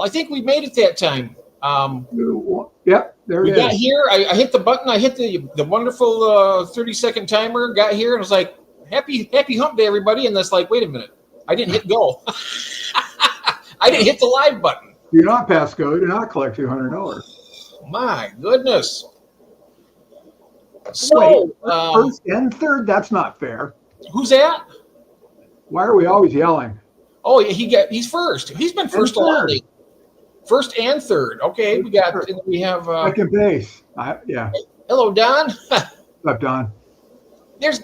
Well, I think we made it that time. Yep, there we it got is. here. I hit the button. I hit the wonderful 30-second timer. Got here and was like, happy hump day, everybody. And that's like, wait a minute, I didn't hit go. I didn't hit the live button. Do not pass go. Do not collect $200. My goodness. So, first and third, that's not fair. Who's that? Why are we always yelling? Oh, he's first. He's been first a lot lately. First and third. Okay, we have second base. Yeah. Hello, Don. What's up, Don? There's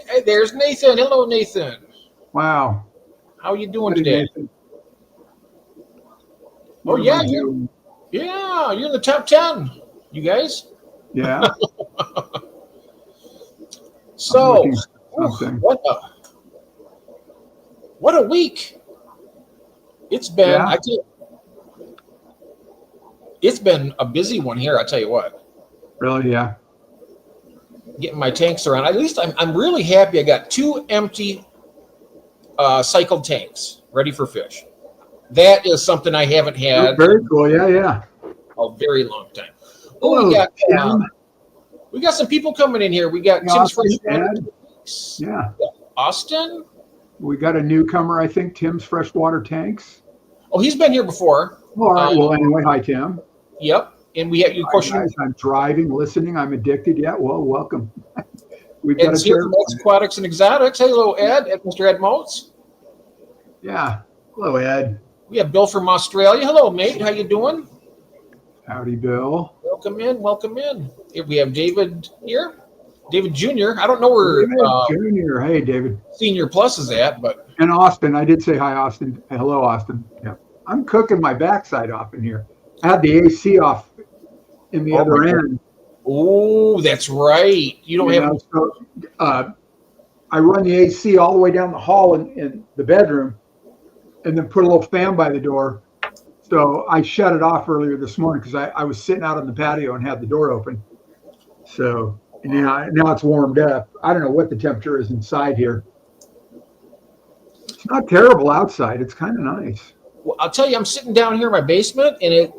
Nathan. Hello, Nathan. Wow. How you doing today? Oh yeah, you're in the top 10. You guys. Yeah. So, what a week! It's been. It's been a busy one here. I tell you what. Really? Yeah. Getting my tanks around. At least I'm really happy. I got 2 empty cycled tanks ready for fish. That is something I haven't had. Very cool. Yeah. A very long time. Oh, we got some people coming in here. We got Tim's Freshwater Tanks. Yeah. Austin. We got a newcomer, I think, Tim's Freshwater Tanks. Oh, he's been here before. All right. Well, anyway, hi, Tim. Yep. And we have your question. Guys, I'm driving, listening. I'm addicted. Yeah. Well, welcome. We've got Aquatics and Exotics. Hello, Ed. Mr. Ed Motes. Yeah. Hello, Ed. We have Bill from Australia. Hello, mate. How you doing? Howdy, Bill. Welcome in. Welcome in. Here we have David here. David Jr. I don't know where Jr. Hey, David. Senior Plus is at, but. And Austin. I did say hi, Austin. Hello, Austin. Yeah. I'm cooking my backside off in here. I had the AC off in the other end. Oh, that's right. You don't have. So, I run the AC all the way down the hall in the bedroom, and then put a little fan by the door. So I shut it off earlier this morning because I was sitting out on the patio and had the door open. So now it's warmed up. I don't know what the temperature is inside here. It's not terrible outside. It's kind of nice. Well, I'll tell you, I'm sitting down here in my basement, and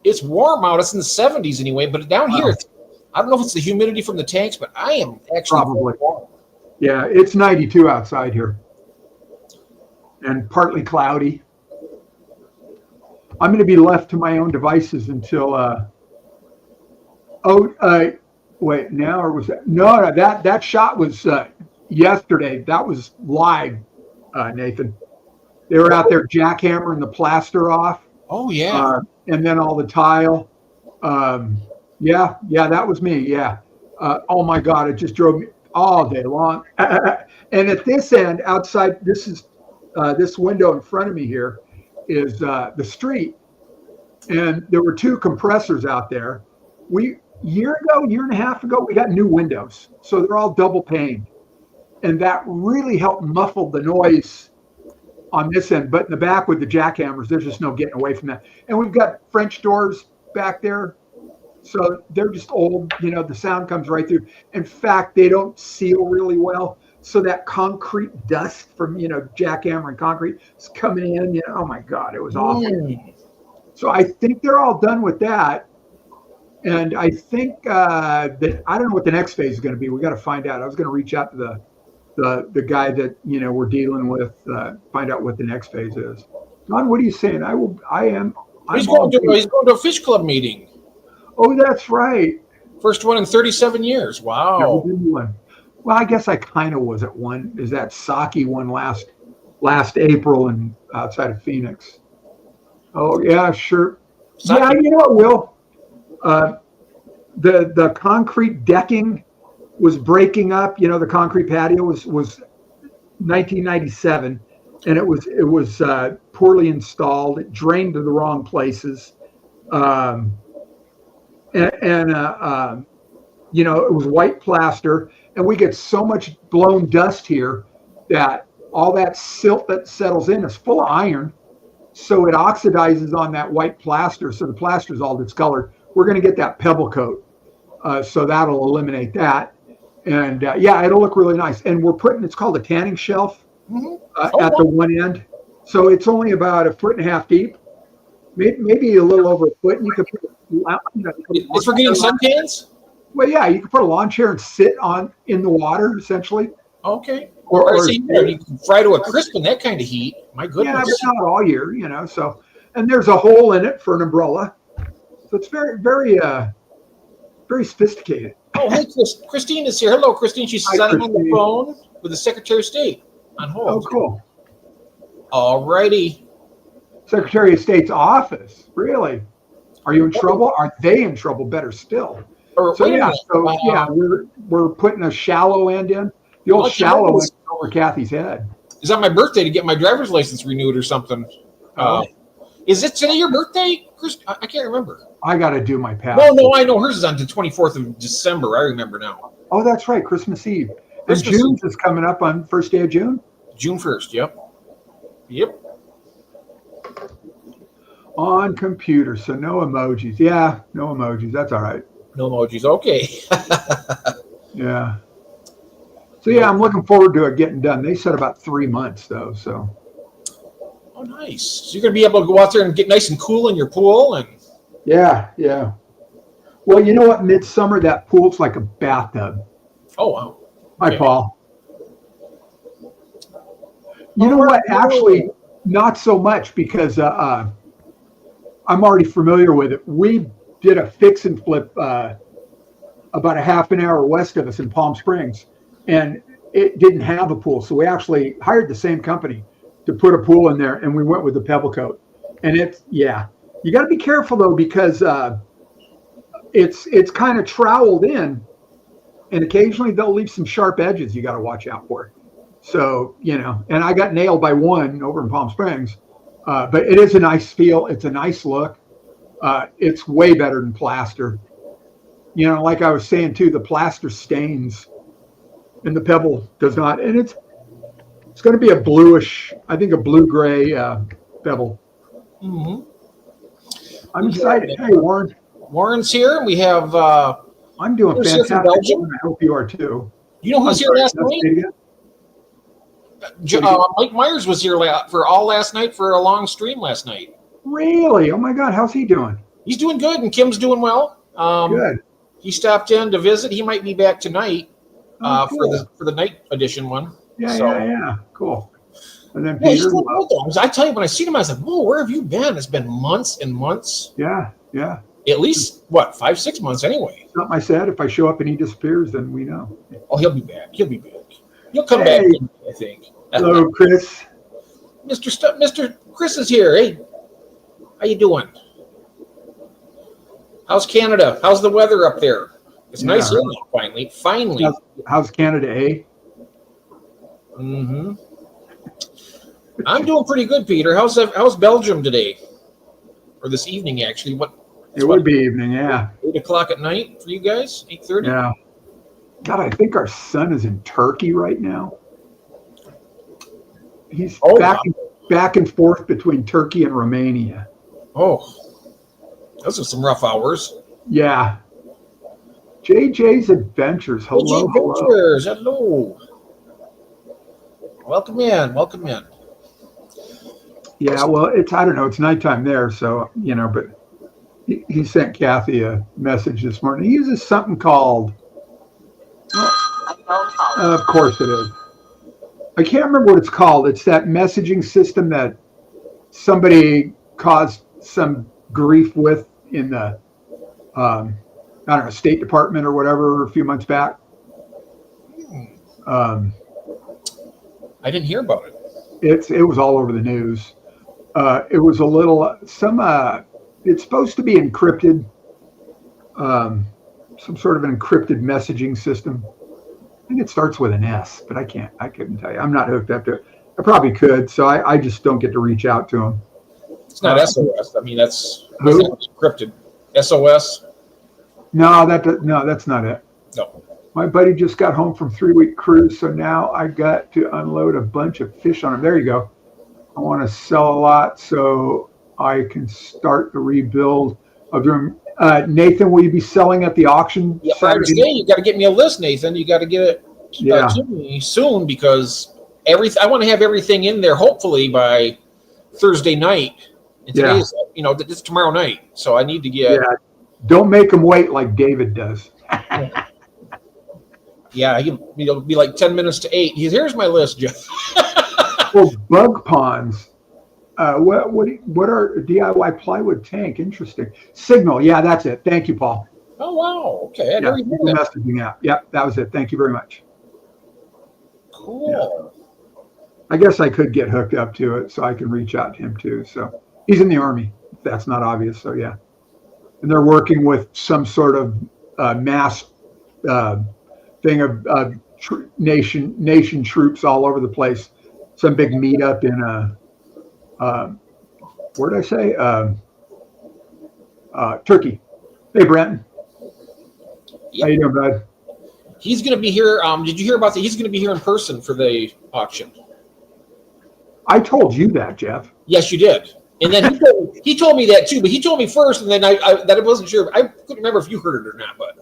it's warm out. It's in the 70s anyway, but down here, I don't know if it's the humidity from the tanks, but I am actually probably warm. Yeah, it's 92 outside here, and partly cloudy. I'm going to be left to my own devices until. Wait, now or was that? No, that shot was yesterday. That was live, Nathan. They were out there jackhammering the plaster off. Oh yeah. And then all the tile. Yeah, that was me. Yeah. Oh my God, it just drove me all day long. And at this end, outside, this window in front of me here is the street, and there were 2 compressors out there. Year and a half ago, we got new windows, so they're all double paned, and that really helped muffle the noise on this end. But in the back with the jackhammers, there's just no getting away from that. And we've got French doors back there, so they're just old. The sound comes right through. In fact, they don't seal really well. So that concrete dust from, jackhammering concrete is coming in. Oh my God, it was awful. So I think they're all done with that. And I think that I don't know what the next phase is going to be. We got to find out. I was going to reach out to the guy that, we're dealing with, find out what the next phase is. Don, what are you saying? He's going to a fish club meeting. Oh, that's right. First one in 37 years. Wow. Well, I guess I kind of was at one. Is that Saki one last April and outside of Phoenix? Oh yeah, sure. Saki. Yeah, you know what, Will? The concrete decking was breaking up. The concrete patio was 1997, and it was poorly installed. It drained to the wrong places, it was white plaster, and we get so much blown dust here that all that silt that settles in is full of iron, so it oxidizes on that white plaster. So the plaster is all discolored. We're going to get that pebble coat, so that'll eliminate that, and it'll look really nice. And it's called a tanning shelf at the one end, so it's only about 1.5 feet deep. maybe a little over a foot, and you could put, It's for getting suntans? Well, yeah, you could put a lawn chair and sit in the water, essentially. Okay. Or you can fry to a crisp in that kind of heat. My goodness. Yeah, but not all year, So, and there's a hole in it for an umbrella, so it's very, very, very sophisticated. Oh, hey, Christine is here. Hello, Christine. She's on the phone with the Secretary of State on hold. Oh, cool. All righty. Secretary of State's office. Really? Are you in trouble? Are they in trouble? Better still. We're putting a shallow end in. The old shallow end over Kathy's head. Is that my birthday to get my driver's license renewed or something? Is it today your birthday, Chris? I can't remember. I got to do my passport. No, I know hers is on the 24th of December. I remember now. Oh, that's right, Christmas Eve. And June's is coming up on first day of June. June 1st. Yep. On computer, so no emojis. Yeah, no emojis. That's all right. No emojis. Okay. Yeah. So yeah, I'm looking forward to it getting done. They said about 3 months though. So. Oh, nice. So you're gonna be able to go out there and get nice and cool in your pool and. Yeah. Well, you know what? Midsummer, that pool's like a bathtub. Oh wow. Hi, Paul. You know what? Actually, not so much because I'm already familiar with it. We did a fix and flip about a half an hour west of us in Palm Springs, and it didn't have a pool. So we actually hired the same company to put a pool in there, and we went with the pebble coat. And you got to be careful though, because it's kind of troweled in, and occasionally they'll leave some sharp edges you got to watch out for. So, and I got nailed by one over in Palm Springs, but it is a nice feel. It's a nice look. It's way better than plaster. Like I was saying too, the plaster stains and the pebble does not. And it's going to be a bluish, I think a blue-gray pebble. Mm-hmm. I'm excited. Hey, Warren. Warren's here. We have... I'm doing fantastic. I hope you are too. You know who's here last night? Mike Myers was here for all last night for a long stream last night. Really? Oh my God, how's he doing? He's doing good, and Kim's doing well. Good. He stopped in to visit. He might be back tonight cool. for the night edition one. Yeah. Cool. And then Peter. I tell you, when I seen him, I was like, "Whoa, where have you been? It's been months and months." Yeah. At least 5-6 months anyway. Something I said. If I show up and he disappears, then we know. Oh, he'll be back. He'll come back. I think. Hello, Chris. Mr. Chris is here. Hey, how you doing? How's Canada? How's the weather up there? It's nice here now, finally. How's Canada, eh? Mm-hmm. I'm doing pretty good, Peter. How's Belgium today? Or this evening, actually. It would be evening, yeah. 8:00 at night for you guys? 8:30? Yeah. God, I think our son is in Turkey right now. He's back and forth between Turkey and Romania. Oh, those are some rough hours. Yeah. JJ's Adventures. Hello. Adventures. Hello. Welcome in. Yeah, well, I don't know, it's nighttime there, so, but he sent Kathy a message this morning. He uses something called, of course it is. I can't remember what it's called. It's that messaging system that somebody caused some grief with in the, State Department or whatever a few months back. I didn't hear about it. It was all over the news. It was a little it's supposed to be encrypted, some sort of an encrypted messaging system. I think it starts with an S, but I couldn't tell you. I'm not hooked up to it. I probably could, so I just don't get to reach out to them. It's not SOS. I mean, that's encrypted. SOS? No, that's not it. No. My buddy just got home from 3-week cruise, so now I got to unload a bunch of fish on him. There you go. I want to sell a lot so I can start the rebuild of the room. Nathan, will you be selling at the auction? Yeah, Saturday? You got to get me a list, Nathan. You got to get it to me soon because I want to have everything in there hopefully by Thursday night And today is, it's tomorrow night. So I need to get. Yeah. Don't make them wait like David does. Yeah, it'll be like 10 minutes to 8. Here's my list, Jeff. Well, bug ponds. What are DIY plywood tank? Interesting. Signal. Yeah, that's it. Thank you, Paul. Oh, wow. Okay. I Yeah, never knew that. messaging app. Yep, that was it. Thank you very much. Cool. Yeah. I guess I could get hooked up to it so I can reach out to him too. So he's in the Army. If that's not obvious. So yeah. And they're working with some sort of mass thing of nation troops all over the place. Some big meetup in where did I say? Turkey. Hey, Brenton. Yep. How you doing, bud? He's going to be here. Did you hear about that? He's going to be here in person for the auction. I told you that, Jeff. Yes, you did. And then he told me that too, but he told me first, and then I wasn't sure. I couldn't remember if you heard it or not. But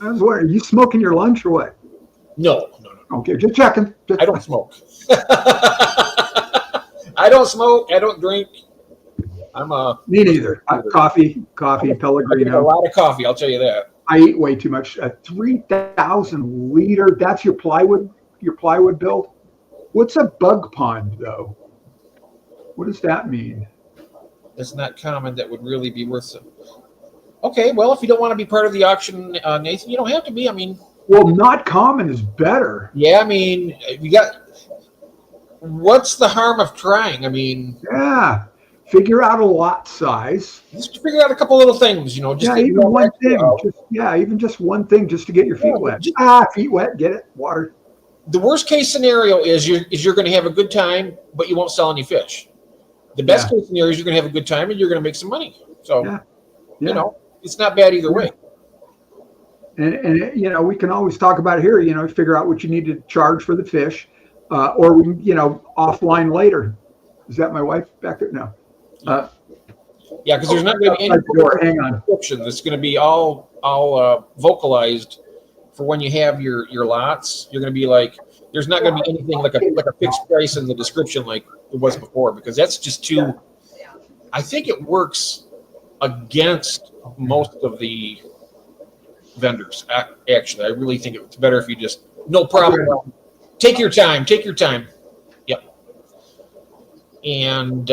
I was wondering, are you smoking your lunch or what? No. Okay, just checking. I don't smoke. I don't smoke. I don't drink. Me neither. Coffee, Pellegrino. I a lot of coffee. I'll tell you that. I eat way too much. 3,000 liter. That's your plywood build. What's a bug pond though? What does that mean? It's not common. That would really be worth it. Okay, well, if you don't want to be part of the auction, Nathan, you don't have to be. I mean, well, not common is better. Yeah, I mean, what's the harm of trying? I mean, yeah, figure out a lot size. Just figure out a couple little things, Just even one thing. Even just one thing, just to get your feet wet. Feet wet, get it, water. The worst case scenario is you're going to have a good time, but you won't sell any fish. The best case scenario is you're going to have a good time and you're going to make some money. So, it's not bad either way. And we can always talk about it here. Figure out what you need to charge for the fish, or we can, offline later. Is that my wife back there? No. Yeah, because there's not going to be any description. It's going to be all vocalized for when you have your lots. You're going to be like, there's not going to be anything like a fixed price in the description like it was before, because that's just too. I think it works against most of the vendors. Actually, I really think it's better if you just no problem. Take your time. Yep. And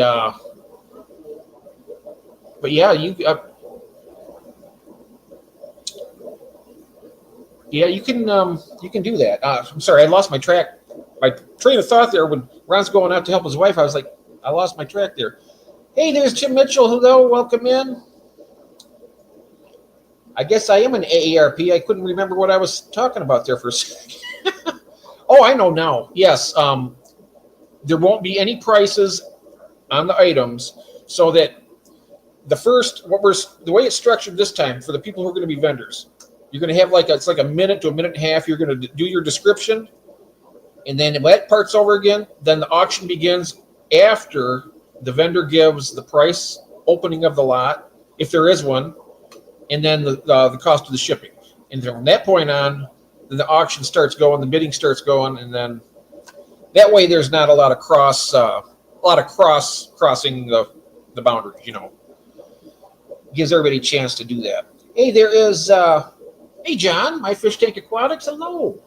but yeah, you can do that. I'm sorry, I lost my train of thought there when Ron's going out to help his wife. I was like, I lost my track there. Hey, there's Tim Mitchell. Hello, welcome in. I guess I am an AARP. I couldn't remember what I was talking about there for a second. Oh, I know now. Yes, there won't be any prices on the items, so that the way it's structured this time for the people who are going to be vendors, you're going to have it's like a minute to a minute and a half. You're going to do your description, and then when that part's over again, then the auction begins after the vendor gives the price opening of the lot, if there is one, and then the cost of the shipping. And from that point on, then the auction starts going, the bidding starts going, and then that way there's not a lot of crossing the boundaries. Gives everybody a chance to do that. Hey, there is. Hey, John, my fish tank aquatics. Hello.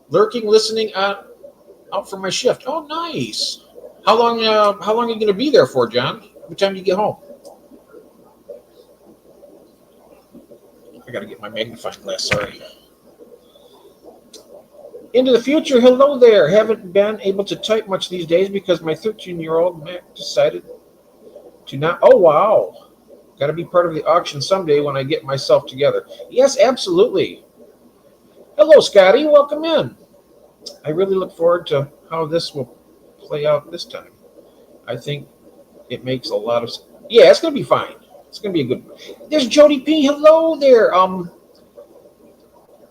Lurking, listening out for my shift. Oh, nice. How long are you going to be there for, John? What time do you get home? I got to get my magnifying glass. Sorry. Into the future. Hello there. Haven't been able to type much these days because my 13-year-old Mac decided to not. Oh, wow. Got to be part of the auction someday when I get myself together. Yes, absolutely. Hello, Scotty. Welcome in. I really look forward to how this will play out this time. I think it makes a lot of sense. Yeah, it's going to be fine. It's going to be a good one. There's Jody P. Hello there.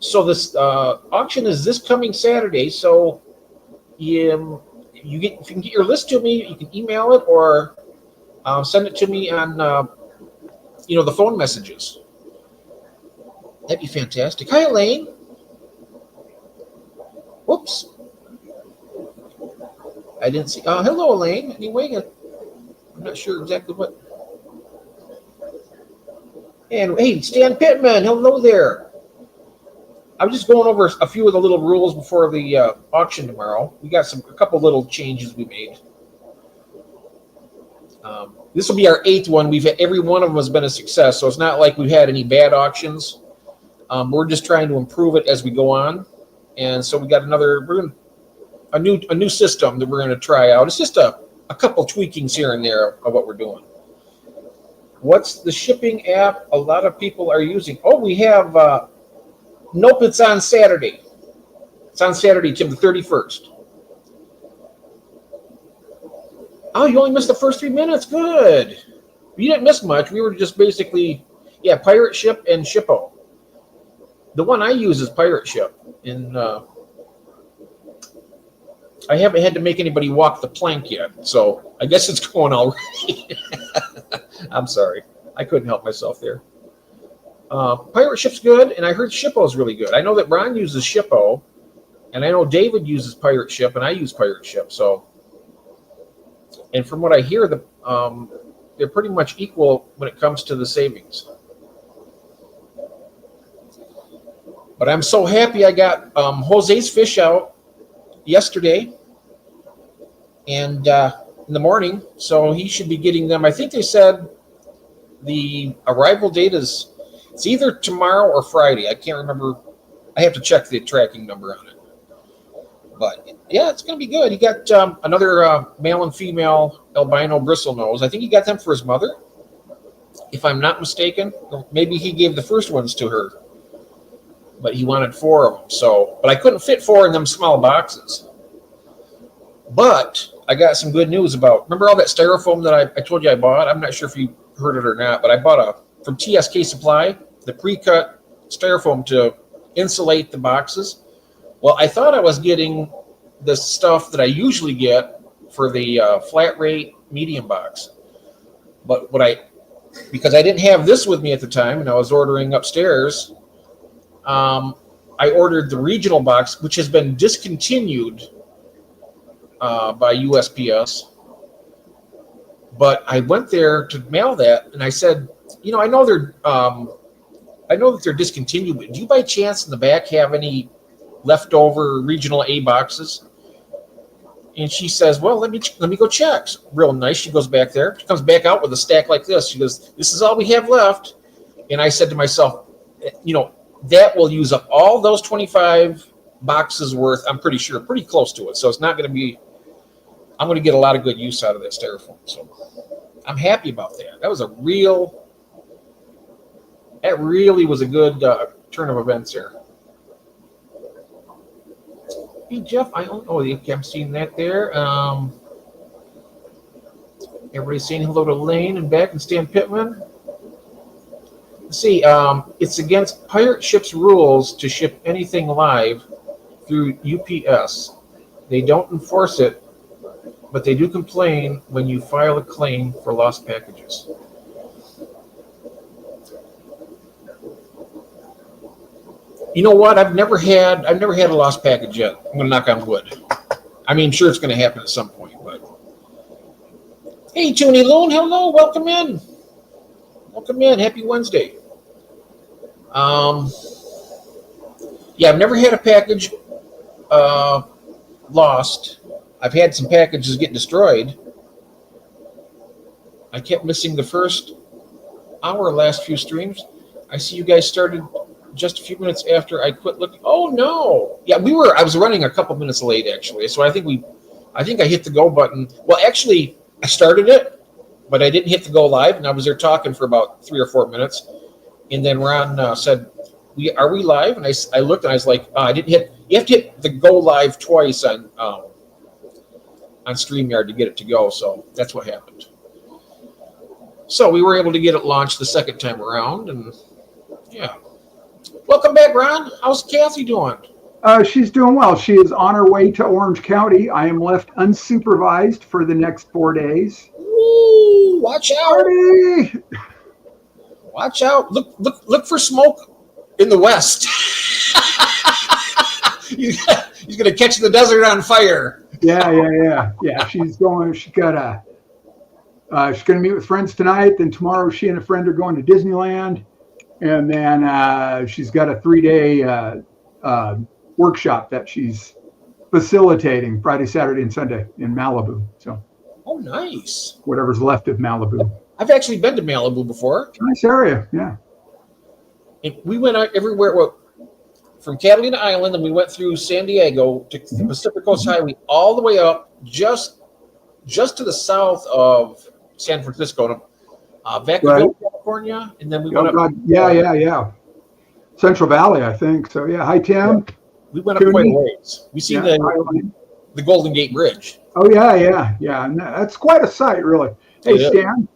So this auction is this coming Saturday. So if you can get your list to me, you can email it or send it to me on the phone messages. That'd be fantastic. Hi, Elaine. Whoops. I didn't see. Hello, Elaine. Anyway, I'm not sure exactly what. And hey, Stan Pittman, hello there. I was just going over a few of the little rules before the auction tomorrow. We got a couple little changes we made. This will be our 8th one. Every one of them has been a success, so it's not like we've had any bad auctions. We're just trying to improve it as we go on, and so we got a new system that we're going to try out. It's just a couple tweakings here and there of what we're doing. What's the shipping app a lot of people are using? Oh, we have. Nope, it's on Saturday. It's on Saturday, Tim, the 31st. Oh, you only missed the first 3 minutes. Good. You didn't miss much. We were just basically, Pirate Ship and Shippo. The one I use is Pirate Ship. And I haven't had to make anybody walk the plank yet, so I guess it's going already. I'm sorry. I couldn't help myself there. Pirate Ship's good, and I heard Shippo's really good. I know that Ron uses Shippo, and I know David uses Pirate Ship, and I use Pirate Ship. So, and from what I hear, they're pretty much equal when it comes to the savings. But I'm so happy I got Jose's fish out yesterday, and in the morning, so he should be getting them. I think they said the arrival date is. It's either tomorrow or Friday. I can't remember. I have to check the tracking number on it. But yeah, it's going to be good. He got another male and female albino bristlenose. I think he got them for his mother, if I'm not mistaken. Maybe he gave the first ones to her, but he wanted 4 of them. So, but I couldn't fit 4 in them small boxes. But I got some good news about. Remember all that styrofoam that I told you I bought? I'm not sure if you heard it or not, but I bought from TSK Supply, the pre-cut styrofoam to insulate the boxes. Well, I thought I was getting the stuff that I usually get for the flat rate medium box. But because I didn't have this with me at the time and I was ordering upstairs, I ordered the regional box, which has been discontinued by USPS. But I went there to mail that, and I said, I know that they're discontinued, but do you by chance in the back have any leftover regional A boxes? And she says, well, let me go check. Real nice. She goes back there. She comes back out with a stack like this. She goes, this is all we have left. And I said to myself, that will use up all those 25 boxes worth. I'm pretty sure, pretty close to it. So it's not going to be, I'm going to get a lot of good use out of that styrofoam. So I'm happy about that. That really was a good turn of events there. Hey, Jeff, I'm seeing that there. Everybody's saying hello to Lane and Beck and Stan Pittman. Let's see, it's against Pirate Ship's rules to ship anything live through UPS. They don't enforce it, but they do complain when you file a claim for lost packages. You know what? I've never had a lost package yet. I'm gonna knock on wood. I mean, sure, it's gonna happen at some point, but hey, Toonie Loon, hello, welcome in. Happy Wednesday. I've never had a package lost. I've had some packages get destroyed. I kept missing the first hour last few streams. I see you guys started just a few minutes after I quit looking. Oh no. Yeah, I was running a couple minutes late actually. So I think I hit the go button. Well, actually I started it, but I didn't hit the go live, and I was there talking for about 3 or 4 minutes. And then Ron said, are we live? And I looked and I was like, I didn't hit, you have to hit the go live twice on StreamYard to get it to go. So that's what happened. So we were able to get it launched the second time around, and yeah. Welcome back, Ron. How's Kathy doing? She's doing well. She is on her way to Orange County. I am left unsupervised for the next 4 days. Ooh, watch out. Party! Watch out. Look for smoke in the west. He's going to catch the desert on fire. Yeah. She's got She's going to meet with friends tonight. Then tomorrow, she and a friend are going to Disneyland. And then she's got a 3-day workshop that she's facilitating Friday, Saturday, and Sunday in Malibu. So, oh, nice. Whatever's left of Malibu. I've actually been to Malibu before. Nice area, yeah. And we went out everywhere. Well, from Catalina Island, and we went through San Diego to the Pacific Coast Highway, all the way up just to the south of San Francisco, Vacaville, California, and then we went up. Yeah. Central Valley, I think. So yeah. Hi, Tim. Yeah. We went up quite a ways. We seen the Golden Gate Bridge. Oh yeah. And that's quite a sight, really. Hey, Stan.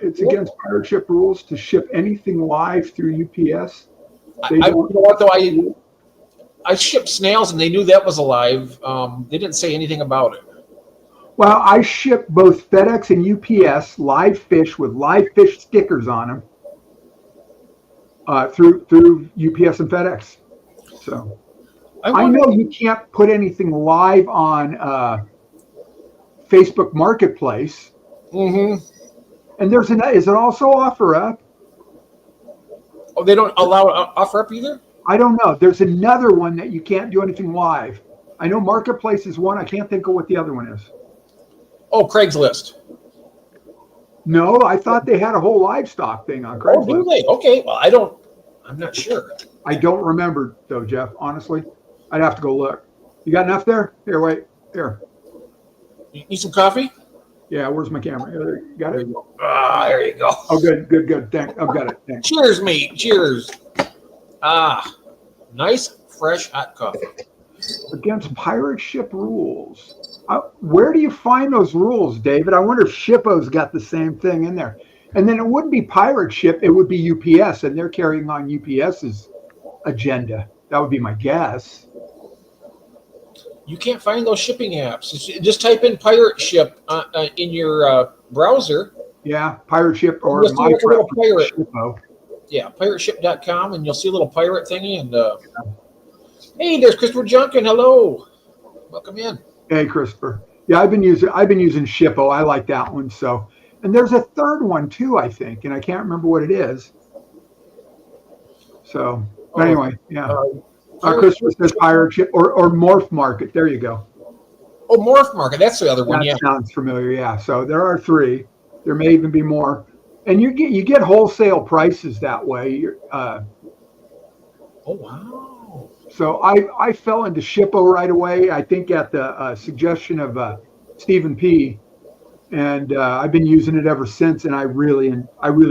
It's against pirate ship rules to ship anything live through UPS. You know what though? I shipped snails, and they knew that was alive. They didn't say anything about it. Well, I ship both FedEx and UPS live fish with live fish stickers on them through UPS and FedEx. So I know you can't put anything live on Facebook Marketplace. Mm-hmm. And is it also OfferUp? Oh, they don't allow OfferUp either? I don't know. There's another one that you can't do anything live. I know Marketplace is one. I can't think of what the other one is. Oh, Craigslist. No, I thought they had a whole livestock thing on Craigslist. Oh, do they? Okay. Well, I'm not sure. I don't remember though, Jeff. Honestly, I'd have to go look. You got enough there? Here, wait. Here. You need some coffee? Yeah. Where's my camera? There, got it. There you go. Oh, good. Thanks. I've got it. Thanks. Cheers, mate. Cheers. Nice, fresh, hot coffee. Against pirate ship rules. Where do you find those rules, David? I wonder if Shippo's got the same thing in there. And then it wouldn't be pirate ship, it would be UPS, and they're carrying on UPS's agenda. That would be my guess. You can't find those shipping apps. Just type in pirate ship in your browser. Yeah, pirate ship or my little pirate. Shippo. Yeah, pirateship.com, and you'll see a little pirate thingy. And hey, there's Christopher Junkin. Hello, welcome in. Hey, Christopher. Yeah, I've been using Shippo. I like that one. So, and there's a third one too, I think, and I can't remember what it is. So, but anyway, yeah. Christopher says pirate ship or Morph Market. There you go. Oh, Morph Market. That's the other one. That sounds familiar. Yeah. So there are 3. There may even be more. And you get wholesale prices that way. Oh wow! So I fell into Shippo right away. I think at the suggestion of Stephen P. And I've been using it ever since, and I really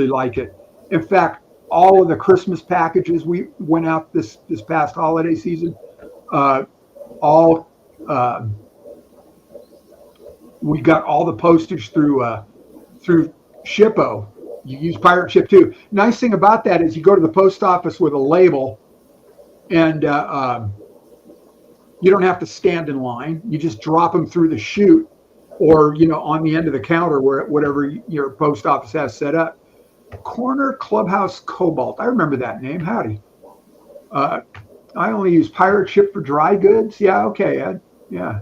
like it. In fact, all of the Christmas packages we went out this past holiday season, we got all the postage through Shippo. You use pirate ship too. Nice thing about that is you go to the post office with a label, and you don't have to stand in line. You just drop them through the chute, or on the end of the counter whatever your post office has set up. Corner Clubhouse Cobalt. I remember that name. Howdy. I only use pirate ship for dry goods. Yeah. Okay, Ed. Yeah.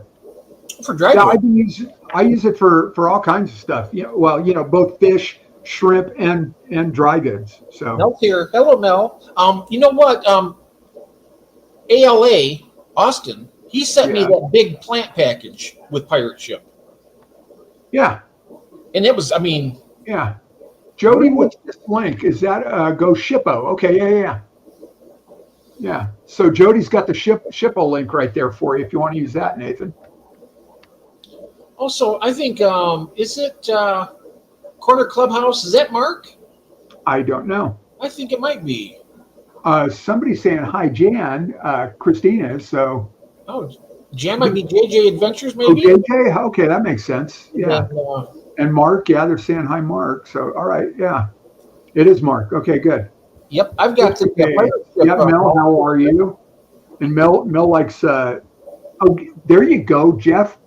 For dry goods. I use it for all kinds of stuff. Both fish, shrimp, and dry goods. So Mel's here. Hello, Mel. You know what? ALA Austin. He sent me that big plant package with pirate ship. Yeah. And it was. Yeah. Jody, what's this link? Is that Go Shippo? Okay. Yeah. So Jody's got the Shippo link right there for you if you want to use that, Nathan. Also, I think is it Corner Clubhouse? Is that Mark? I don't know. I think it might be. Somebody's saying hi, Jan. Christina. So. Oh, Jan might be JJ Adventures, maybe. Oh, JJ. Okay, that makes sense. Yeah. And Mark. Yeah, they're saying hi, Mark. So all right. Yeah, it is Mark. Okay, good. Yep, I've got to. Yeah, Mel. How are you? And Mel likes. Oh, there you go, Jeff.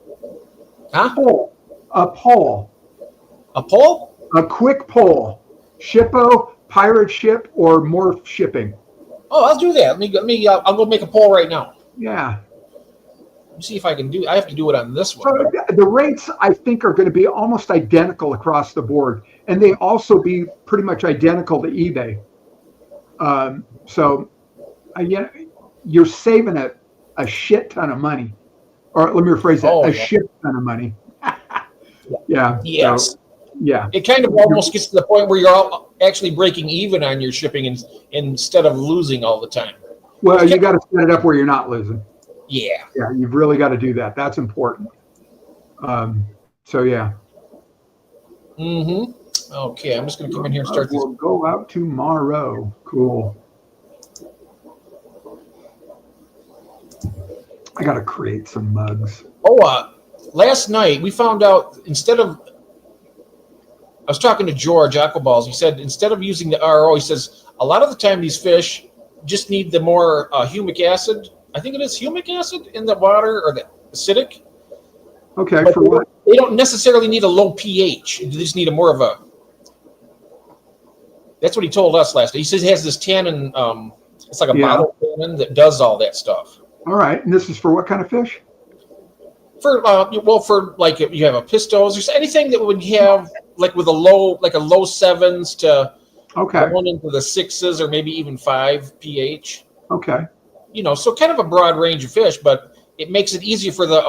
Huh? A poll. A poll? A quick poll. Shippo, pirate ship, or Morph shipping? Oh, I'll do that. Let me. I'll go make a poll right now. Yeah. me see if I can do. I have to do it on this one. So the rates, I think, are going to be almost identical across the board, and they also be pretty much identical to eBay. So, you're saving a shit ton of money, or let me rephrase that: shit ton of money. Yeah. Yes. So, yeah. It kind of almost gets to the point where you're all actually breaking even on your shipping instead of losing all the time. Well, you got to set it up where you're not losing. Yeah. Yeah, you've really got to do that. That's important. So yeah. Okay, I'm just going to come in here and start this. We'll go out tomorrow. Cool. I got to create some mugs. Last night we found out I was talking to George Aquaballs. He said instead of using the RO, he says a lot of the time these fish just need the more humic acid. I think it is humic acid in the water, or the acidic. Okay, but for what? They don't necessarily need a low pH. They just need a more of a. That's what he told us last night. He says he has this tannin. It's like a bottle tannin that does all that stuff. All right, and this is for what kind of fish? For like if you have a pistos or anything that would have like with a low 7s to going into the 6s or maybe even 5 pH. Okay. So kind of a broad range of fish, but it makes it easier for the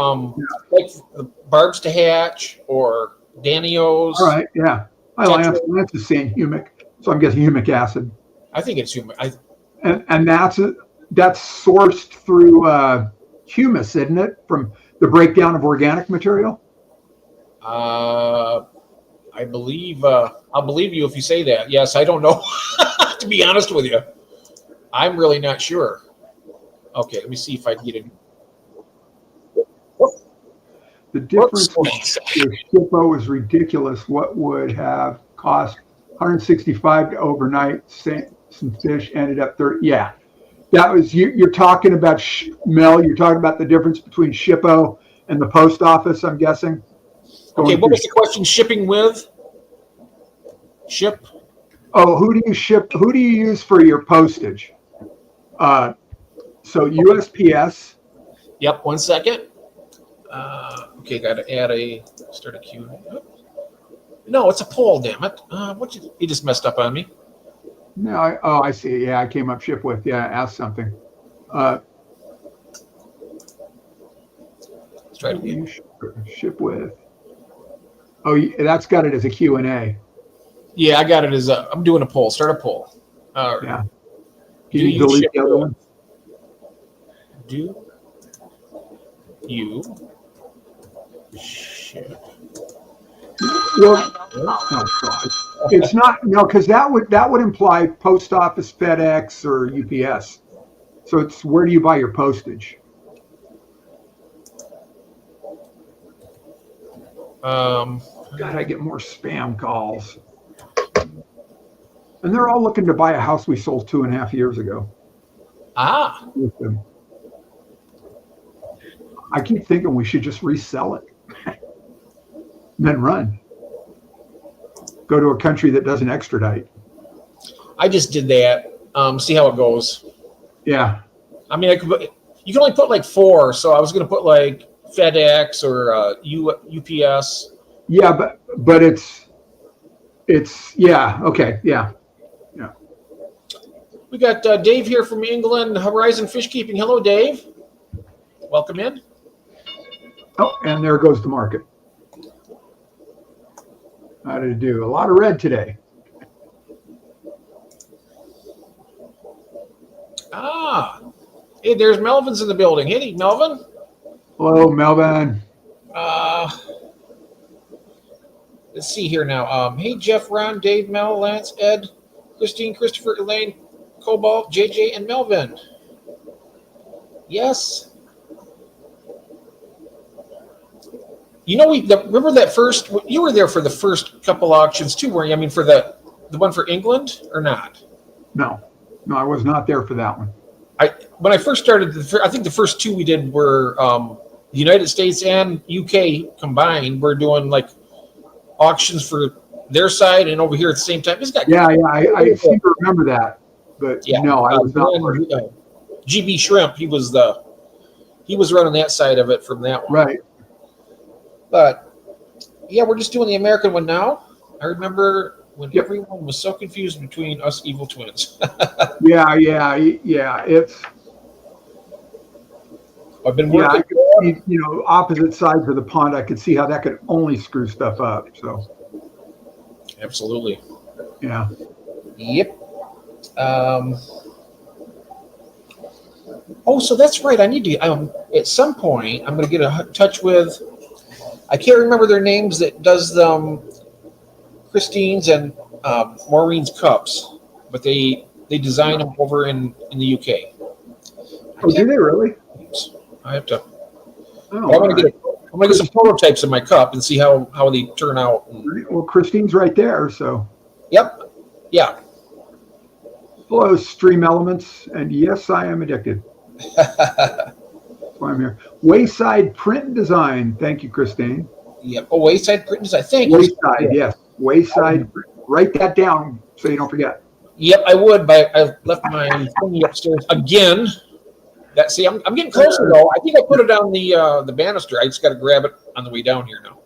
like the barbs to hatch or danios. All right, yeah. Lance is saying humic, so I'm guessing humic acid. I think it's humic. And that's sourced through humus, isn't it? From the breakdown of organic material. I believe I'll believe you if you say that. Yes, I don't know. To be honest with you, I'm really not sure. Okay, let me see if I can get it. The difference with Shippo is ridiculous. What would have cost 165 to overnight? Some fish ended up 30. Yeah, that was you're talking about Mel. You're talking about the difference between Shippo and the post office. I'm guessing. Okay, what was the question? Shipping with? Ship? Oh, who do you ship? Who do you use for your postage? So USPS. Yep. 1 second. Okay, got to start a queue. No, it's a poll. Damn it! He just messed up on me. No, I see. Yeah, I came up ship with. Yeah, ask something. Let's try it again. Ship with. Oh, that's got it as a Q&A. Yeah, I got it as I'm doing a poll. Start a poll. Yeah. Can you delete the other one? Do you ship? Well, oh, it's not because that would imply post office, FedEx, or UPS. So it's where do you buy your postage? God, I get more spam calls. And they're all looking to buy a house we sold 2.5 years ago. With them. I keep thinking we should just resell it. And then run. Go to a country that doesn't extradite. I just did that. See how it goes. Yeah. I mean, you can only put like 4, so I was going to put like FedEx or UPS. Yeah, but it's yeah, okay, yeah. We got Dave here from England, Horizon Fish Keeping. Hello, Dave. Welcome in. Oh, and there goes the market. How did it do? A lot of red today. Hey, there's Melvin's in the building. Hey, Melvin. Hello, Melvin. Let's see here now. Hey, Jeff, Ron, Dave, Mel, Lance, Ed, Christine, Christopher, Elaine, Cobalt, JJ, and Melvin. Yes. Remember that first, you were there for the first couple auctions too, weren't you? I mean, for the one for England or not? No, I was not there for that one. When I first started, I think the first 2 we did were the United States and UK combined. We're doing like auctions for their side and over here at the same time. I seem to remember that, but no, I was not. GB Shrimp, he he was running that side of it from that one. Right. But yeah, we're just doing the American one now. I remember when everyone was so confused between us evil twins. Yeah. It's I've been working. Opposite sides of the pond. I could see how that could only screw stuff up. So. Absolutely. Yeah. Yep. So that's right. I need to. At some point, I'm going to get in touch with. I can't remember their names. That does Christine's and Maureen's cups, but they design them over in the UK. Oh, do they really? I have to. Oh, I'm going to get some prototypes of my cup and see how they turn out. Well, Christine's right there, so. Yep. Yeah. Hello, Stream Elements, and yes, I am addicted. That's why I'm here. Wayside Print and Design. Thank you, Christine. Yep. Oh, Wayside Print and Design. Thank you. Wayside, yes. Wayside. Write that down so you don't forget. Yep, I would, but I left my thingy upstairs again. I'm getting closer though. I think I put it on the banister. I just got to grab it on the way down here now.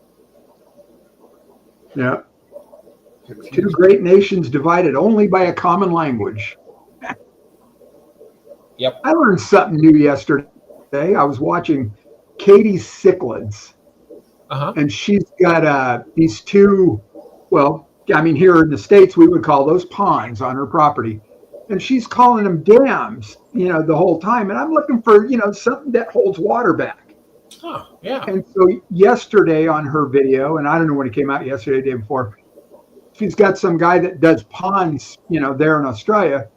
Yeah. Two great nations divided only by a common language. Yep. I learned something new yesterday. I was watching Katie Cichlids, and she's got these two. Well, I mean, here in the States, we would call those ponds on her property. And she's calling them dams, the whole time. And I'm looking for, something that holds water back. Huh, yeah. And so yesterday on her video, and I don't know when it came out yesterday, the day before, she's got some guy that does ponds, there in Australia.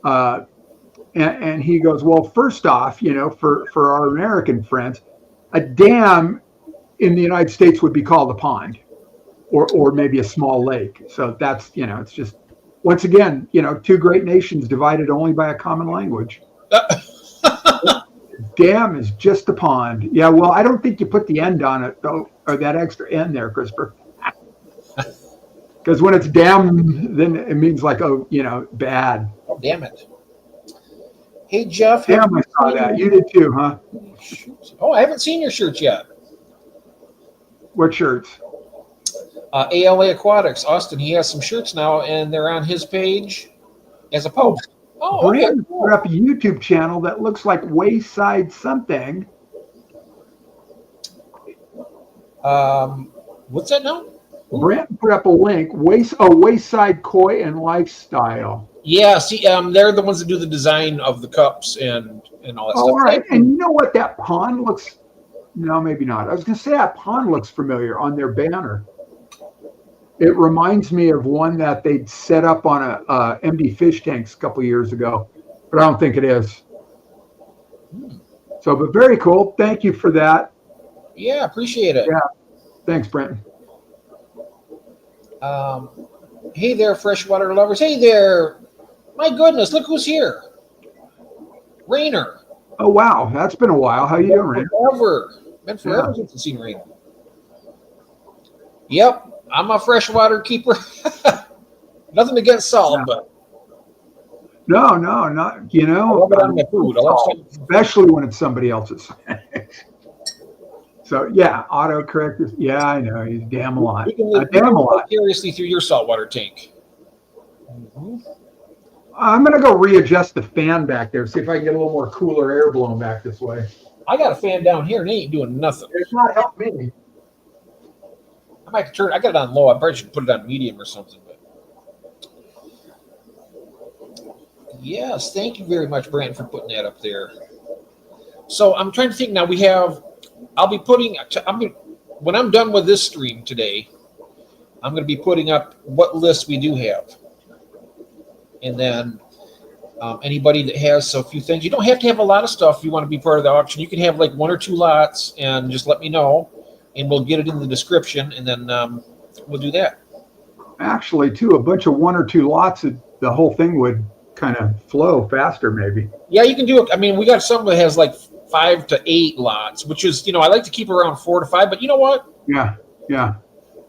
And he goes, well, first off, for our American friends, a dam in the United States would be called a pond or maybe a small lake. So that's, it's just, once again, two great nations divided only by a common language. Dam is just a pond. Yeah, well, I don't think you put the end on it, though, or that extra end there, Christopher. Because when it's dam, then it means like, bad. Oh, damn it. Hey, Jeff. Damn, I saw that. You did too, huh? Oh, I haven't seen your shirts yet. What shirts? ALA Aquatics, Austin. He has some shirts now, and they're on his page as a post. Oh, okay. Brandon put up a YouTube channel that looks like Wayside something. What's that now? Brandon put up a link. Wayside Koi and Lifestyle. Yeah, see, they're the ones that do the design of the cups and all that stuff. All right, and you know what? That pond looks. No, maybe not. I was going to say that pond looks familiar on their banner. It reminds me of one that they'd set up on a empty fish tanks a couple of years ago, but I don't think it is. So, but very cool. Thank you for that. Yeah, appreciate it. Yeah, thanks, Brenton. Hey there, freshwater lovers. Hey there. My goodness, look who's here. Rainer. Oh, wow. That's been a while. How you doing, Rainer? Been forever since I've seen Rainer. Yep. I'm a freshwater keeper. Nothing against salt, but no, not I love it on my food. I love salt. Especially when it's somebody else's. So yeah, autocorrect. Yeah, I know. He's damn a lot. You can live vicariously through your saltwater tank. Mm-hmm. I'm gonna go readjust the fan back there. See if I can get a little more cooler air blowing back this way. I got a fan down here and it ain't doing nothing. It's not helping me. I might turn. I got it on low. I probably should put it on medium or something. But yes, thank you very much, Brandon, for putting that up there. So I'm trying to think now. I'll be putting. When I'm done with this stream today, I'm going to be putting up what list we do have, and then anybody that has a few things. You don't have to have a lot of stuff if you want to be part of the auction. You can have like 1 or 2 lots, and just let me know. And we'll get it in the description, and then we'll do that. Actually, too, a bunch of 1 or 2 lots, the whole thing would kind of flow faster, maybe. Yeah, you can do it. I mean, we got some that has like 5 to 8 lots, which is, I like to keep around 4 to 5. But you know what? Yeah.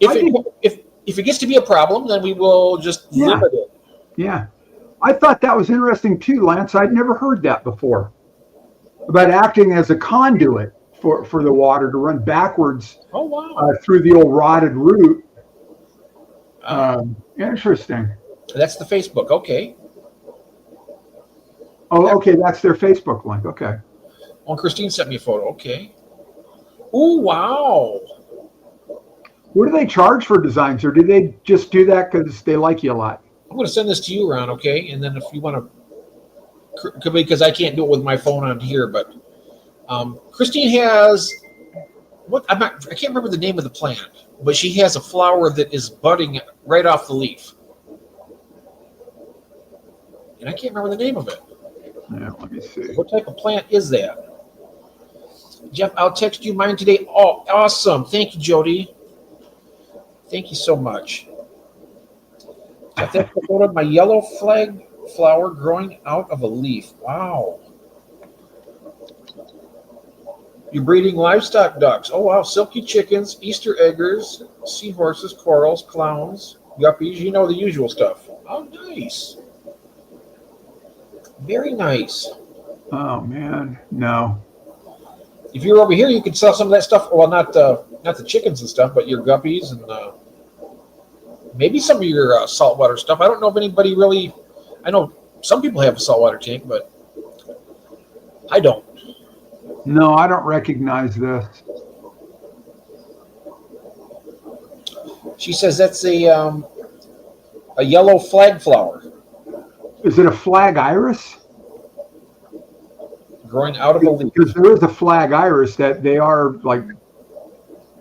If it gets to be a problem, then we will just limit it. Yeah, I thought that was interesting too, Lance. I'd never heard that before. about acting as a conduit for the water to run backwards Oh, wow. through the old rotted root. Oh, Interesting. that's the Facebook. Okay. Oh, okay, that's their Facebook link. Okay. Oh, Christine sent me a photo. Okay. Oh, wow. What do they charge for designs, or do they just do that because they like you a lot? I'm going to send this to you, Ron, okay? And then if you want to, because I can't do it with my phone on here, but Christine has I can't remember the name of the plant, but she has a flower that is budding right off the leaf. And I can't remember the name of it. Yeah, let me see. What type of plant is that? Jeff, I'll text you mine today. Oh, awesome. Thank you, Jody. Thank you so much. Jeff, that's the photo of my yellow flag flower growing out of a leaf. Wow. You're breeding livestock ducks. Oh, wow. Silky chickens, Easter eggers, seahorses, corals, clowns, guppies. You know the usual stuff. Oh, nice. Very nice. Oh man, no. If you're over here, you could sell some of that stuff. Well, not the chickens and stuff, but your guppies and maybe some of your saltwater stuff. I don't know if anybody really. I know some people have a saltwater tank, but I don't. No, I don't recognize this. She says that's a yellow flag flower. Is it a flag iris? Growing out of a leaf. Because there is a flag iris that they are like,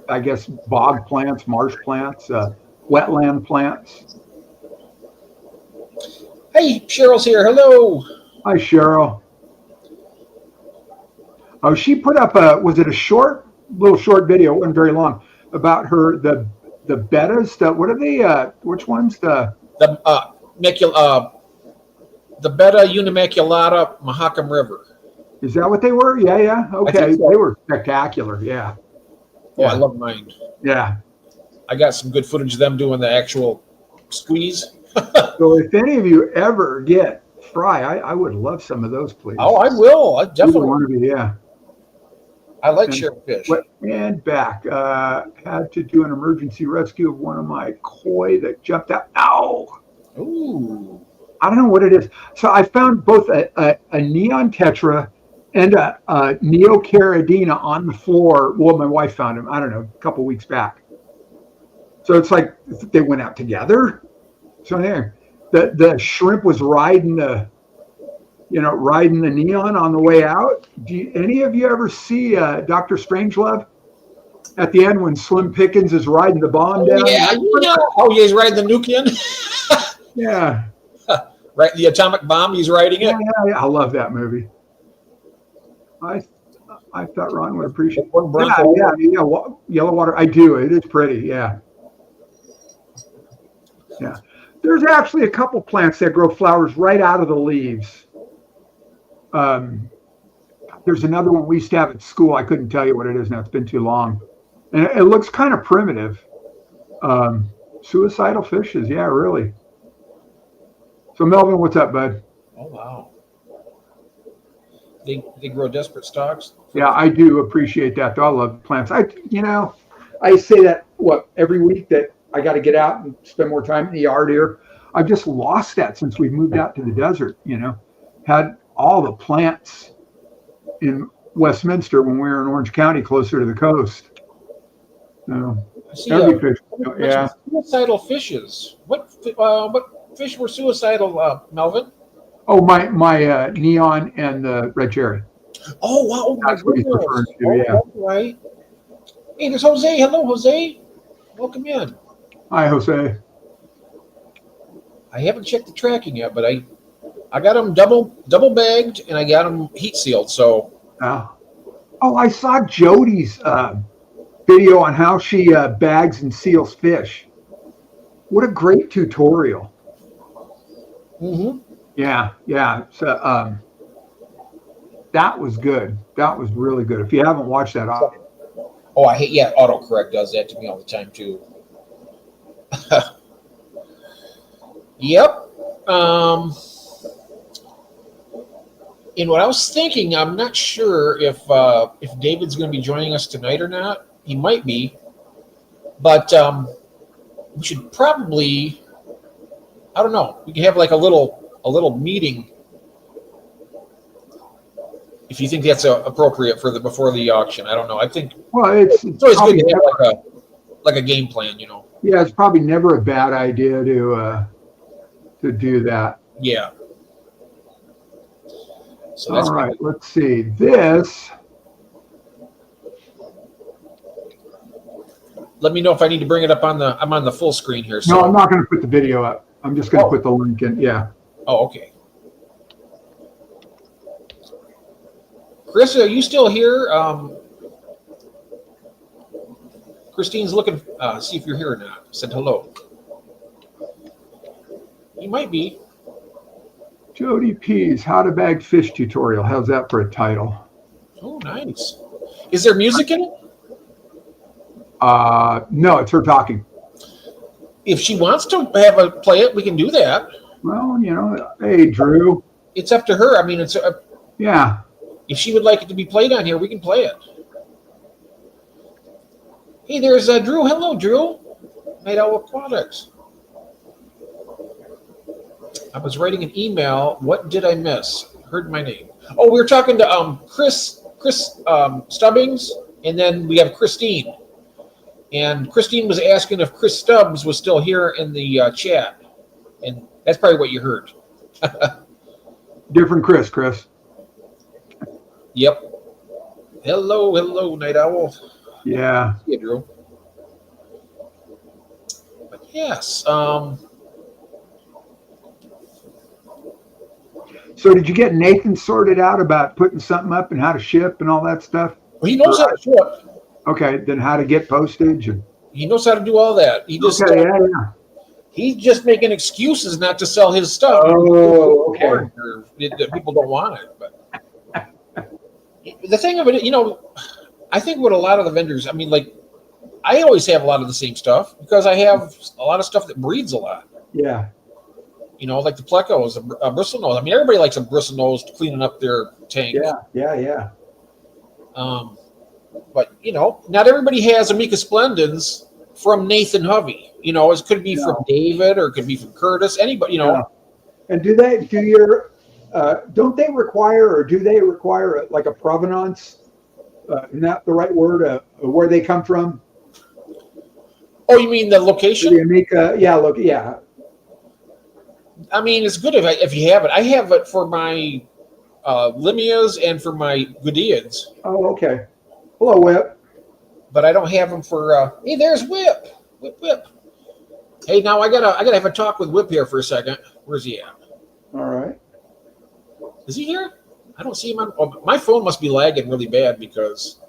I guess, bog plants, marsh plants, wetland plants. Hey, Cheryl's here. Hello. Hi, Cheryl. Oh, she put up was it a little short video, it wasn't very long, about the bettas, what are they, which ones? The Beta Unimaculata Mahakam River. Is that what they were? Yeah. Okay. So. They were spectacular. Yeah. Oh, I love mine. Yeah. I got some good footage of them doing the actual squeeze. So if any of you ever get fry, I would love some of those, please. Oh, I will. I definitely want to be, yeah. I like shellfish. And back. Had to do an emergency rescue of one of my koi that jumped out. Ow! Ooh. I don't know what it is. So I found both a neon tetra and a neocaridina on the floor. Well, my wife found them, I don't know, a couple weeks back. So it's like they went out together. So there, the shrimp was riding the neon on the way out. Do any of you ever see Dr. Strangelove at the end when Slim Pickens is riding the bomb down? Yeah, Oh, yeah, he's riding the nuke in. Yeah. Right, the atomic bomb. He's riding it. Yeah. I love that movie. I thought Ron would appreciate it. Yeah. Yellow water. I do. It is pretty. Yeah. Yeah. There's actually a couple plants that grow flowers right out of the leaves. There's another one we used to have at school. I couldn't tell you what it is now. It's been too long. And it looks kind of primitive. Suicidal fishes. Yeah, really. So Melvin, what's up, bud? Oh, wow. They grow desperate stalks. Yeah, I do appreciate that. Though I love plants. I say that every week that I got to get out and spend more time in the yard here. I've just lost that since we've moved out to the desert. Had all the plants in Westminster when we were in Orange County, closer to the coast. I see suicidal fishes. What fish were suicidal, Melvin? Oh, my neon and the red cherry. Oh, wow. That's what he's referring to, yeah. Right. Hey, there's Jose. Hello, Jose. Welcome in. Hi, Jose. I haven't checked the tracking yet, but I got them double bagged and I got them heat sealed. So. I saw Jody's video on how she bags and seals fish. What a great tutorial. Mm-hmm. Yeah. So that was good. That was really good. If you haven't watched that, I hate. Yeah, autocorrect does that to me all the time too. Yep. And what I was thinking, I'm not sure if David's going to be joining us tonight or not. He might be, but we should probably, I don't know, we can have like a little meeting if you think that's appropriate for before the auction. I don't know. I think it's always good to have like a game plan, you know. Yeah, it's probably never a bad idea to do that. Yeah. So that's all right. Let's see this. Let me know if I need to bring it up on I'm on the full screen here. So. No, I'm not going to put the video up. I'm just going to put the link in. Yeah. Oh, okay. Chris, are you still here? Christine's looking, see if you're here or not. Said hello. You might be. Jody P's How to Bag Fish tutorial. How's that for a title? Oh, nice. Is there music in it? No, it's her talking. If she wants to have play it, we can do that. Well, hey, Drew. It's up to her. I mean, yeah. If she would like it to be played on here, we can play it. Hey, there's Drew. Hello, Drew. Night Owl Aquatics. I was writing an email. What did I miss? Heard my name. Oh, we were talking to Chris Stubbings, and then we have Christine. And Christine was asking if Chris Stubbs was still here in the chat. And that's probably what you heard. Different Chris. Yep. Hello, Night Owl. Yeah. Yeah, Drew. But yes. So did you get Nathan sorted out about putting something up and how to ship and all that stuff? Well, he knows how to ship. Okay, then how to get postage and he knows how to do all that. He just he's just making excuses not to sell his stuff. Oh, okay. People don't want it, but the thing of it, I think what a lot of the vendors, I mean, like, I always have a lot of the same stuff because I have a lot of stuff that breeds a lot. Yeah. Like the plecos, a bristlenose. I mean, everybody likes a bristlenose cleaning up their tank. Yeah. But, not everybody has Amica Splendens from Nathan Hovey. It could be from David or it could be from Curtis, anybody, Yeah. And do your, don't they require, or do they require like a provenance? Isn't that the right word? Where they come from? Oh, you mean the location? The Amica, yeah. I mean, it's good if you have it. I have it for my Limias and for my Gudeids. Oh, okay. Hello, Whip. But I don't have them for. Hey, there's Whip. Whip. Hey, now I gotta have a talk with Whip here for a second. Where's he at? All right. Is he here? I don't see him on. Oh, my phone must be lagging really bad because.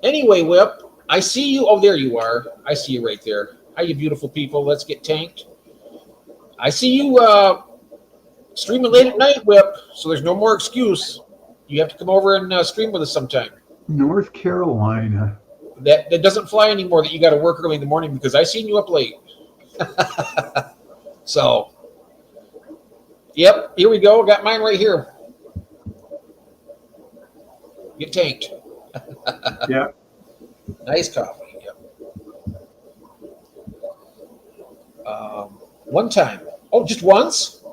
Anyway, Whip, I see you. Oh, there you are. I see you right there. Hi, you beautiful people. Let's get tanked. I see you streaming late at night, Whip. So there's no more excuse. You have to come over and stream with us sometime. North Carolina. That doesn't fly anymore. That you got to work early in the morning because I seen you up late. So, yep, here we go. Got mine right here. Get tanked. Yeah. Nice coffee. Yep. One time. Oh, just once?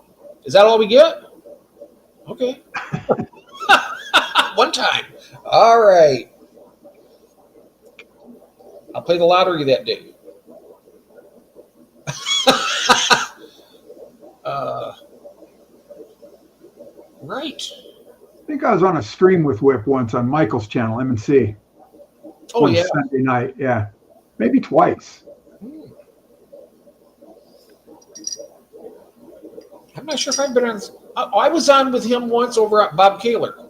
Is that all we get? Okay. One time. All right. I'll play the lottery that day. Right. I think I was on a stream with Whip once on Michael's channel, M&C. Oh, yeah. Sunday night, yeah. Maybe twice. I'm not sure if I've been on. I was on with him once over at Bob Kaler.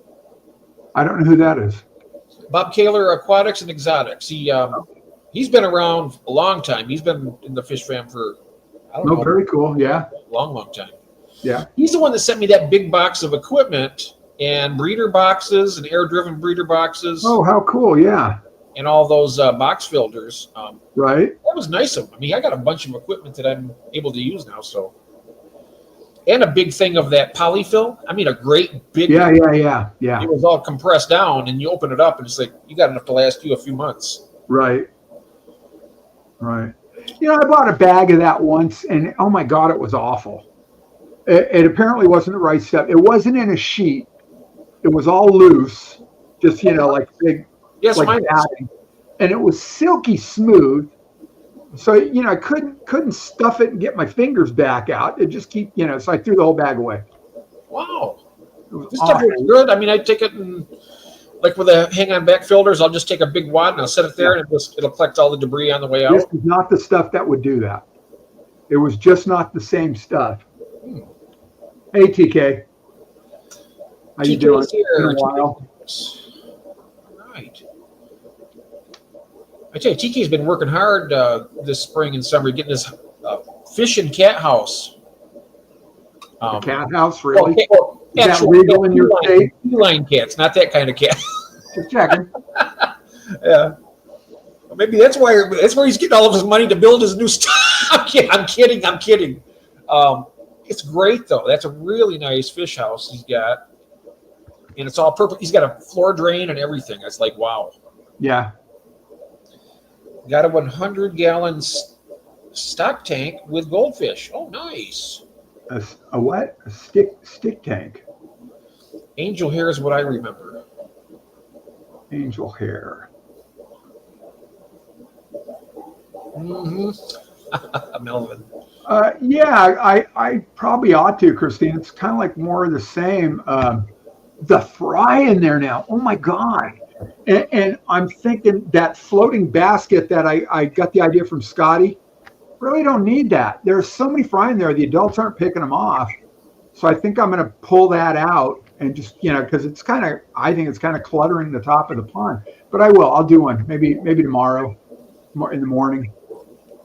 I don't know who that is. Bob Kaler, Aquatics and Exotics. He's been around a long time. He's been in the fish fam for, I don't know. Very cool, yeah. Long time. Yeah. He's the one that sent me that big box of equipment and breeder boxes and air-driven breeder boxes. Oh, how cool, yeah. And all those box filters. Right. That was nice of him. I mean, I got a bunch of equipment that I'm able to use now, so. and a big thing of that polyfill. I mean, a great big. Yeah. It was all compressed down, and you open it up, and it's like you got enough to last you a few months. Right. You know, I bought a bag of that once, and oh my God, it was awful. It apparently wasn't the right stuff. It wasn't in a sheet. It was all loose, just like big, Yes, like mine is. padding, and it was silky smooth. So I couldn't stuff it and get my fingers back out. It just keep so I threw the whole bag away. Wow, It was this stuff awful. was good. I mean, I take it and like with the hang-on back filters, I'll just take a big wad and I'll set it there, and it'll collect all the debris on the way This out. is not the stuff that would do that. It was just not the same stuff. Hey, TK. How you doing? TK's here. Been a while. All right. I tell you, TK's been working hard this spring and summer getting this fish and cat house. The cat house, really? Is that Actual legal in your state? Feline cats, not that kind of cat. Just checking. Yeah. Well, maybe that's where he's getting all of his money to build his new stuff. I'm kidding. It's great though. That's a really nice fish house he's got, and it's all purple. He's got a floor drain and everything. It's like wow. Yeah. Got a 100-gallon stock tank with goldfish. Oh, nice. A what? A stick tank. Angel hair is what I remember. Angel hair. Mm-hmm. Melvin. Yeah, I probably ought to, Christine. It's kind of like more of the same. The fry in there now. Oh my God. And I'm thinking that floating basket that I got the idea from Scotty, really don't need that. There's so many fry in there. The adults aren't picking them off. So I think I'm going to pull that out and just, because I think it's kind of cluttering the top of the pond. But I will. I'll do one. Maybe tomorrow in the morning.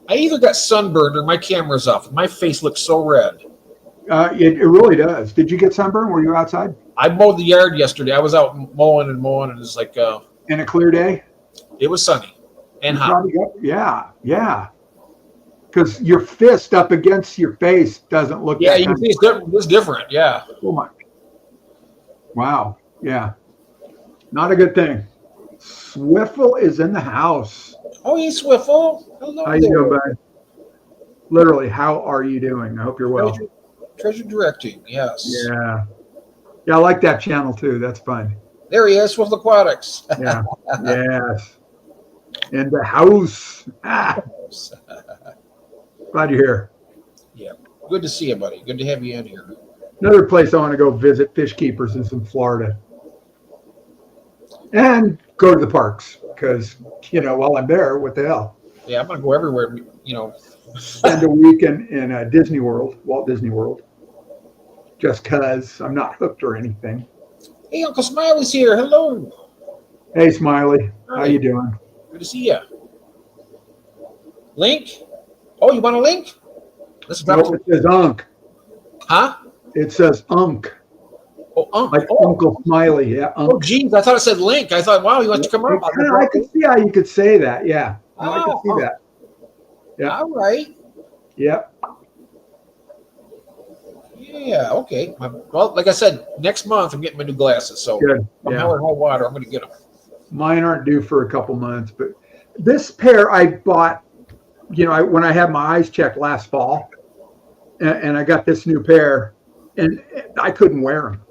I either got sunburned or my camera's off. My face looks so red. It really does. Did you get sunburned? Were you outside? I mowed the yard yesterday. I was out mowing, and it's like in a clear day. It was sunny and hot. Yeah. Because your fist up against your face doesn't look. Yeah, you can see it's different. Yeah. Oh my. Wow. Yeah. Not a good thing. Swiffle is in the house. Oh, hey, Swiffle. Hello. How you doing, bud? Literally, how are you doing? I hope you're well. Treasure directing. Yes. Yeah. Yeah, I like that channel too. That's fun. There he is, Swiffle Aquatics. Yeah. Yes. In the house. Glad you're here. Yeah. Good to see you, buddy. Good to have you in here. Another place I want to go visit fish keepers is in Florida. And go to the parks because, while I'm there, what the hell? Yeah, I'm going to go everywhere, Spend a week in Disney World, Walt Disney World. Just because I'm not hooked or anything. Hey, Uncle Smiley's here. Hello. Hey, Smiley. Hi. How you doing? Good to see you. Link? Oh, you want a link? Let's drop it says Unk. Huh? It says Unk. Oh, Unk. Like Uncle Smiley. Yeah. Unk. Oh, geez. I thought it said Link. I thought, wow, he wants to come up. I could see how you could say that. Yeah. I could see that. Yeah. All right. Yep. Yeah, okay. Well, like I said, next month I'm getting my new glasses. So Good. from hell or high water, I'm going to get them. Mine aren't due for a couple months, but this pair I bought, when I had my eyes checked last fall, and I got this new pair, and I couldn't wear them.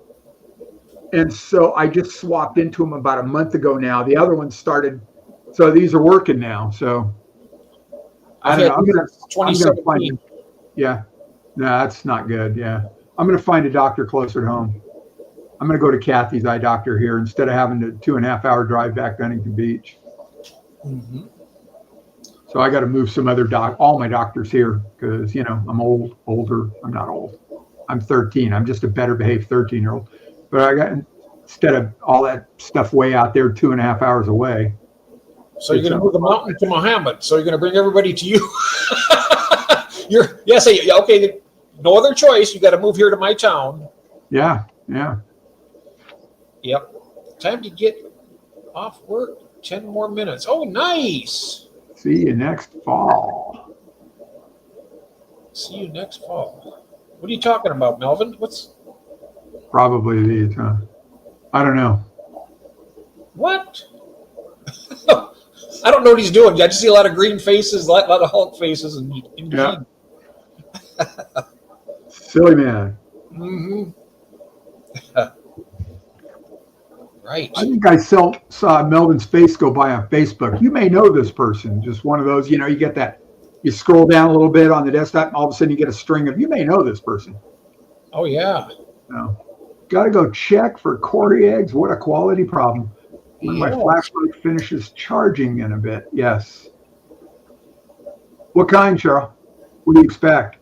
And so I just swapped into them about a month ago now. The other ones started, so these are working now. So I don't know. I'm gonna find, yeah. No, that's not good. Yeah. I'm going to find a doctor closer to home. I'm going to go to Kathy's eye doctor here instead of having a 2.5-hour drive back to Huntington Beach. Mm-hmm. So I got to move some other all my doctors here because, I'm older. I'm not old. I'm 13. I'm just a better behaved 13-year-old. But I got, instead of all that stuff way out there, 2.5 hours away. So you're going to move the mountain to Muhammad. So you're going to bring everybody to you. Okay. No other choice. You got to move here to my town. Yeah. Yep. Time to get off work. 10 more minutes. Oh, nice. See you next fall. What are you talking about, Melvin? What's Probably these, huh? I don't know. what? I don't know what he's doing. I just see a lot of green faces, a lot of Hulk faces, and Yeah. Silly man. Mm-hmm. Right. I think I saw Melvin's face go by on Facebook. You may know this person. Just one of those, you get that, you scroll down a little bit on the desktop, and all of a sudden you get a string of, you may know this person. Oh, yeah. No. Got to go check for Corey eggs. What a quality problem. My flashlight finishes charging in a bit. Yes. What kind, Cheryl? What do you expect?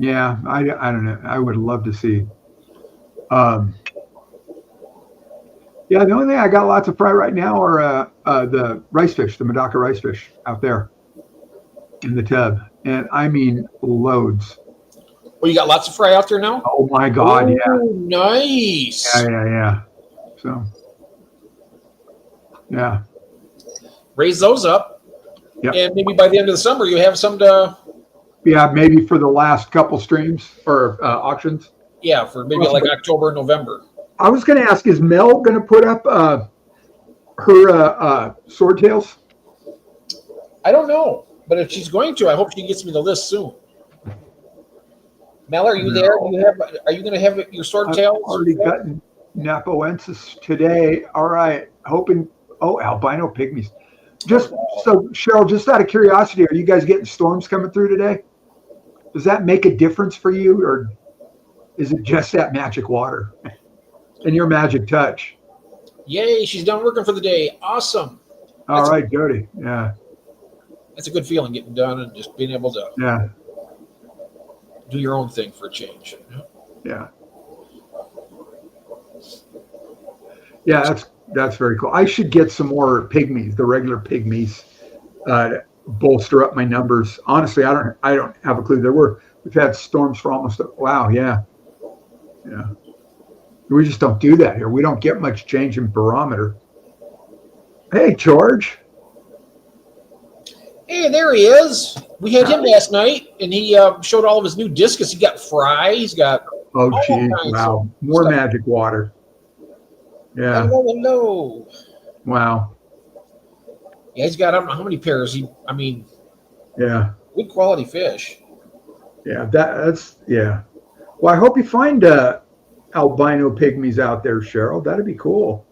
Yeah, I don't know. I would love to see. Yeah, the only thing I got lots of fry right now are the rice fish, the Medaka rice fish out there in the tub. And I mean loads. Well, you got lots of fry out there now? Oh my God, yeah. Nice. Yeah. So, yeah. Raise those up. Yep. And maybe by the end of the summer, you have some to. Yeah, maybe for the last couple streams or auctions. Yeah, for maybe like October, November. I was going to ask, is Mel going to put up her swordtails? I don't know. But if she's going to, I hope she gets me the list soon. Mel, are you there? Are you going to have your swordtails? I've already gotten Napoensis today. All right. Hoping, albino pygmies. Just so, Cheryl, just out of curiosity, are you guys getting storms coming through today? Does that make a difference for you, or is it just that magic water and your magic touch? Yay, she's done working for the day. Awesome. All right, Jody. Yeah. That's a good feeling, getting done and just being able to do your own thing for a change. Yeah. Yeah, that's very cool. I should get some more pygmies, the regular pygmies, to bolster up my numbers. Honestly, I don't have a clue. We've had storms for almost yeah. We just don't do that here. We don't get much change in barometer. Hey, George. Hey, there he is. We had him last night, and he showed all of his new discus. He got fry. He's got geez, wow, more stuff. Magic water. Yeah. Hello. Wow. Yeah, he's got I don't know how many pairs. Yeah. Good quality fish. Yeah, that's. Well, I hope you find albino pygmies out there, Cheryl. That'd be cool.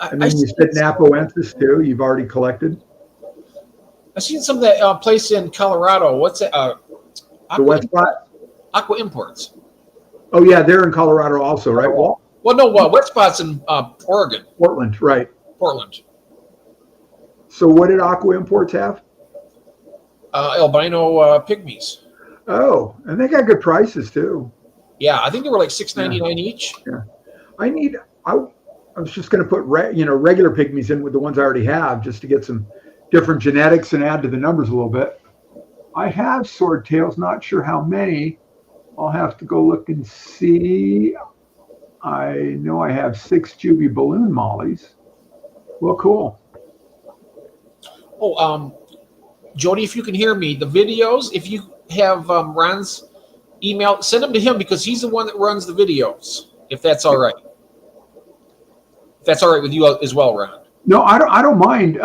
And then you said Napoensis too. You've already collected. I've seen some of that place in Colorado. What's it? The wet spot? Aqua Imports. Oh, yeah, they're in Colorado also, right? Well, no, wet spot's in Oregon. Portland, right. Portland. So what did Aqua Imports have? Albino pygmies. Oh, and they got good prices too. Yeah, I think they were like $6.99 each. Yeah. I was just going to put regular pygmies in with the ones I already have just to get some different genetics and add to the numbers a little bit. I have swordtails, not sure how many. I'll have to go look and see. I know I have 6 Juby balloon mollies. Well, cool. Oh, Jody, if you can hear me, the videos, if you have Ron's email, send them to him because he's the one that runs the videos, if that's all right. If that's all right with you as well, Ron. No, I don't mind.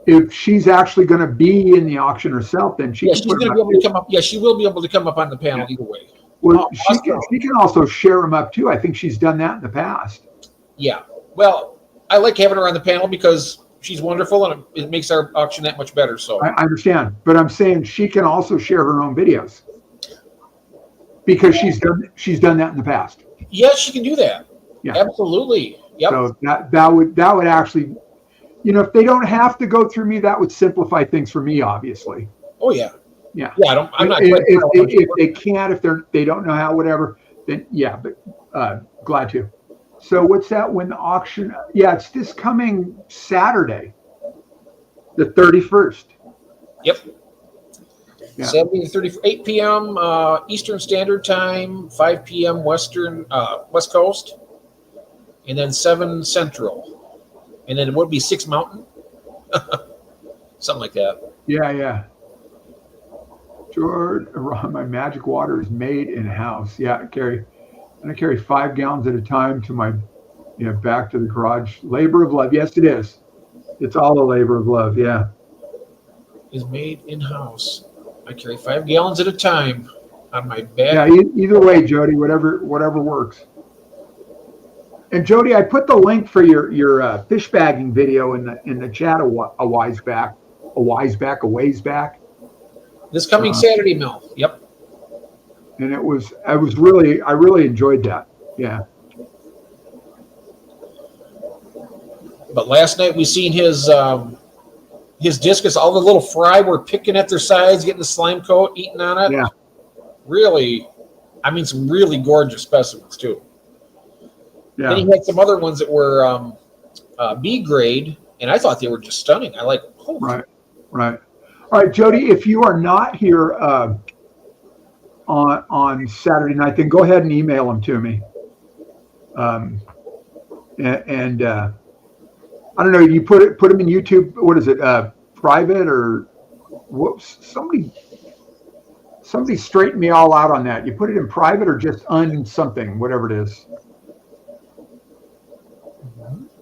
If she's actually going to be in the auction herself, then she's going to be able to come up. Yeah, she will be able to come up on the panel either way. Well, she can also share them up too. I think she's done that in the past. Yeah. Well, I like having her on the panel because she's wonderful and it makes our auction that much better. So I understand, but I'm saying she can also share her own videos because she's done that in the past. Yes, she can do that. Yeah, absolutely. Yep. So that would actually, if they don't have to go through me, that would simplify things for me, obviously. Oh yeah. Yeah. Yeah. I'm not. If they can't, if they don't know how, whatever, then yeah. But glad to. So what's that? When the auction? Yeah, it's this coming Saturday, the 31st. Yep. Yeah. 8 p.m. Eastern Standard Time, 5 p.m. West Coast, and then 7 Central, and then it would be 6 Mountain. Something like that. Yeah, yeah. George, my magic water is made in house. Yeah, I carry 5 gallons at a time to my, back to the garage. Labor of love. Yes, it is. It's all a labor of love. Yeah. Is made in house. I carry 5 gallons at a time on my back. Yeah. Either way, Jody, whatever works. And Jody, I put the link for your fish bagging video in the chat a ways back. This coming Saturday, Mel. Yep. And I really enjoyed that. Yeah. But last night we seen his discus. All the little fry were picking at their sides, getting the slime coat, eating on it. Yeah. Really, some really gorgeous specimens too. Yeah. Then he had some other ones that were B grade, and I thought they were just stunning. I like. Oh. Right. All right, Jody, if you are not here on Saturday night, then go ahead and email them to me. And I don't know, you put them in YouTube. What is it? Private or whoops? Somebody straighten me all out on that. You put it in private or just something, whatever it is.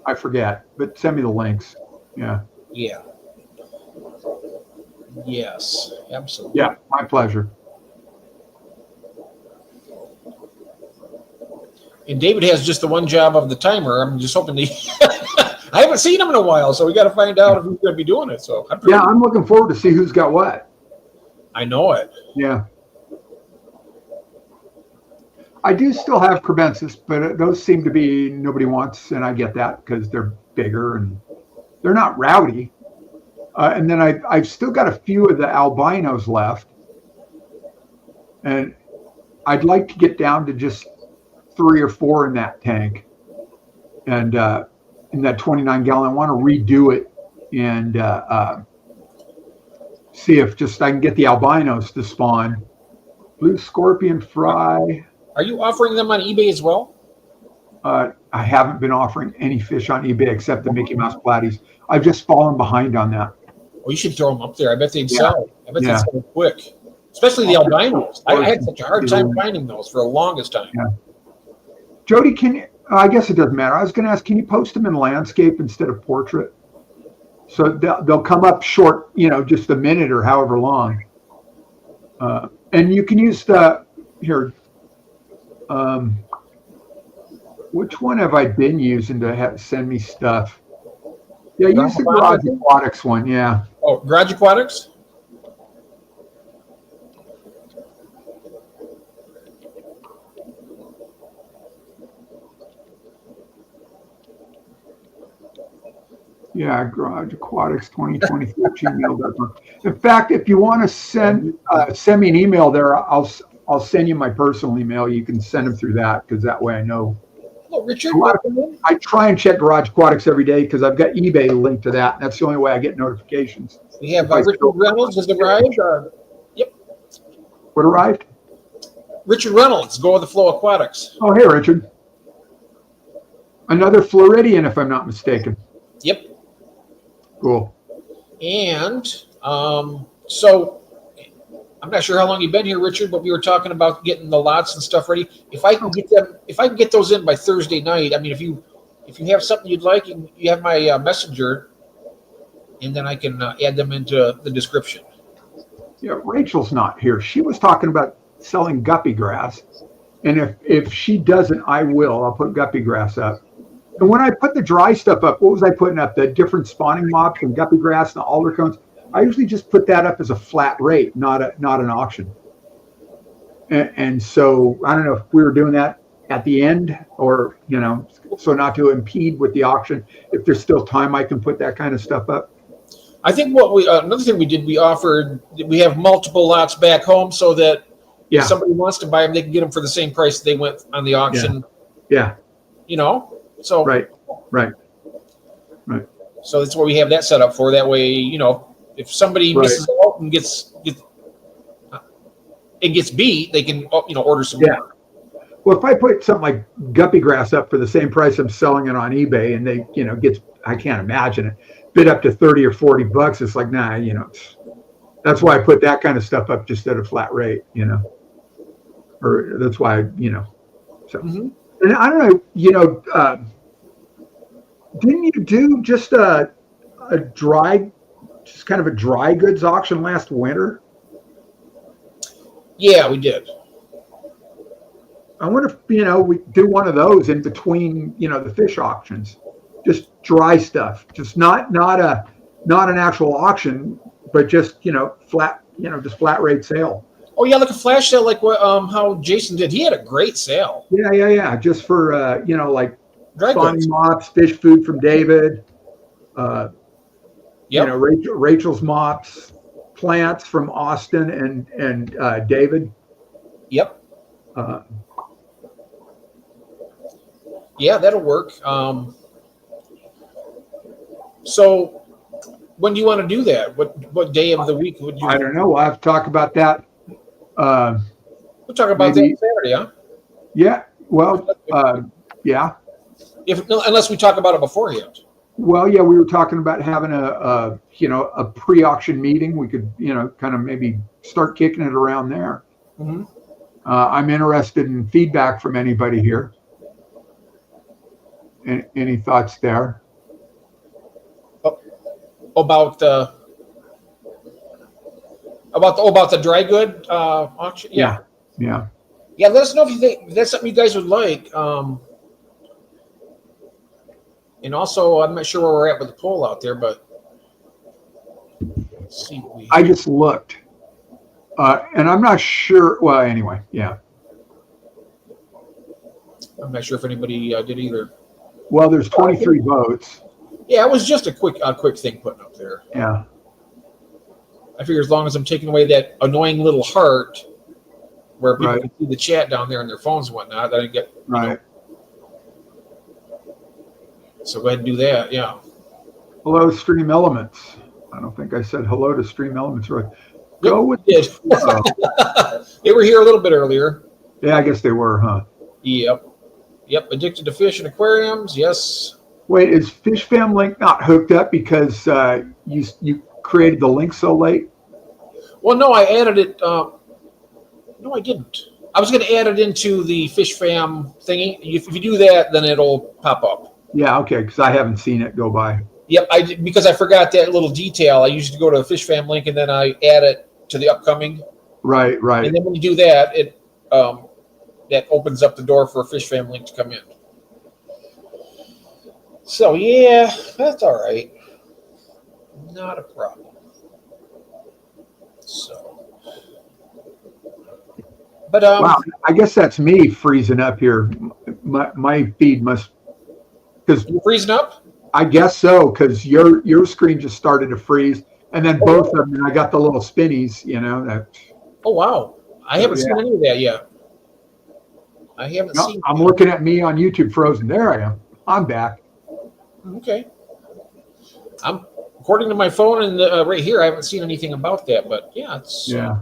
I forget, but send me the links. Yeah. Yeah. Yes, absolutely. Yeah, my pleasure. And David has just the one job of the timer. I'm just hoping I haven't seen him in a while, so we got to find out if he's going to be doing it. So I'm looking forward to see who's got what. I know it. Yeah. I do still have crebensis, but those seem to be nobody wants, and I get that because they're bigger and they're not rowdy. And then I've still got a few of the albinos left, and I'd like to get down to just 3 or 4 in that tank, and in that 29 gallon. I want to redo it and see if I can get the albinos to spawn. Blue scorpion fry. Are you offering them on eBay as well? I haven't been offering any fish on eBay except the Mickey Mouse platies. I've just fallen behind on that. Well, you should throw them up there. I bet they'd sell. I bet they'd sell quick, especially the albinos. I had such a hard time finding those for the longest time. Yeah. Jody, I guess it doesn't matter. I was going to ask, can you post them in landscape instead of portrait? So they'll come up short, just a minute or however long. And you can use which one have I been using to send me stuff? Yeah, use the Garage Aquatics one, yeah. Oh, Garage Aquatics? Yeah, Garage Aquatics 2023 gmail.com. In fact, if you want to send me an email there, I'll send you my personal email. You can send them through that because that way I know. Hello, Richard. I try and check Garage Aquatics every day because I've got eBay linked to that. And that's the only way I get notifications. We have Richard Reynolds has arrived. Yep. What arrived? Richard Reynolds, Go with the Flow Aquatics. Oh, hey, Richard. Another Floridian, if I'm not mistaken. Yep. Cool. And so I'm not sure how long you've been here, Richard, but we were talking about getting the lots and stuff ready. If I can get those in by Thursday night, I mean, if you have something you'd like, you have my messenger, and then I can add them into the description. Yeah, Rachel's not here. She was talking about selling guppy grass, and if she doesn't, I will. I'll put guppy grass up. And when I put the dry stuff up, what was I putting up? The different spawning mops and guppy grass and the alder cones. I usually just put that up as a flat rate, not an auction. And so I don't know if we were doing that at the end or, so not to impede with the auction. If there's still time, I can put that kind of stuff up. I think another thing we did, we have multiple lots back home so that if somebody wants to buy them, they can get them for the same price they went on the auction. Yeah. So right. So that's what we have that set up for. That way, if somebody misses out and gets beat, they can order some more. Well, if I put something like guppy grass up for the same price I'm selling it on eBay, and they I can't imagine it. bid up to 30 or 40 bucks. It's like, nah, that's why I put that kind of stuff up just at a flat rate, or that's why, so. Mm-hmm. And I don't know, didn't you do just a just kind of a dry goods auction last winter? Yeah, we did. I wonder if, we do one of those in between, the fish auctions, just dry stuff, just not an actual auction, but just, flat, just flat rate sale. Oh yeah, like a flash sale, like what how Jason did. He had a great sale. Yeah. Just for like Dry spawning goods. mops, fish food from David, Yep. Rachel's mops, plants from Austin and David. Yep. Uh, Yeah, that'll work. So when do you want to do that? What day of the week would you? I don't know. We'll have to talk about that. We'll talk about maybe, that Saturday, huh? Yeah. Well, yeah. Unless we talk about it beforehand. Well, yeah, we were talking about having a pre-auction meeting. We could, kind of maybe start kicking it around there. Mm-hmm. I'm interested in feedback from anybody here. Any thoughts there? About the dry good auction? Yeah. Let us know if you think that's something you guys would like. And also, I'm not sure where we're at with the poll out there, but let's see. I just looked, and I'm not sure. Well, anyway, yeah. I'm not sure if anybody did either. Well, there's 23 votes. Yeah, it was just a quick thing putting up there. Yeah. I figure as long as I'm taking away that annoying little heart where people can see the chat down there on their phones and whatnot, then I get right. So go ahead and do that. Yeah. Hello, Stream Elements. I don't think I said hello to Stream Elements right. Go with it. They were here a little bit earlier. Yeah, I guess they were, huh? Yep. Addicted to fish and aquariums. Yes. Wait, is Fish Fam Link not hooked up because you created the link so late? Well, no, I added it. No, I didn't. I was going to add it into the Fish Fam thingy. If you do that, then it'll pop up. Yeah, okay, because I haven't seen it go by. Yep, because I forgot that little detail. I usually go to the Fish Fam link and then I add it to the upcoming. Right. And then when you do that, it that opens up the door for a Fish Fam link to come in. So yeah, that's all right. Not a problem. So, but wow, I guess that's me freezing up here. My feed must because you freezing up. I guess so, because your screen just started to freeze, and then both of them. And I got the little spinnies, that. Oh wow! I haven't seen any of that yet. I haven't seen. I'm looking at me on YouTube frozen. There I am. I'm back. Okay. I'm according to my phone and right here. I haven't seen anything about that, but yeah, it's. Yeah.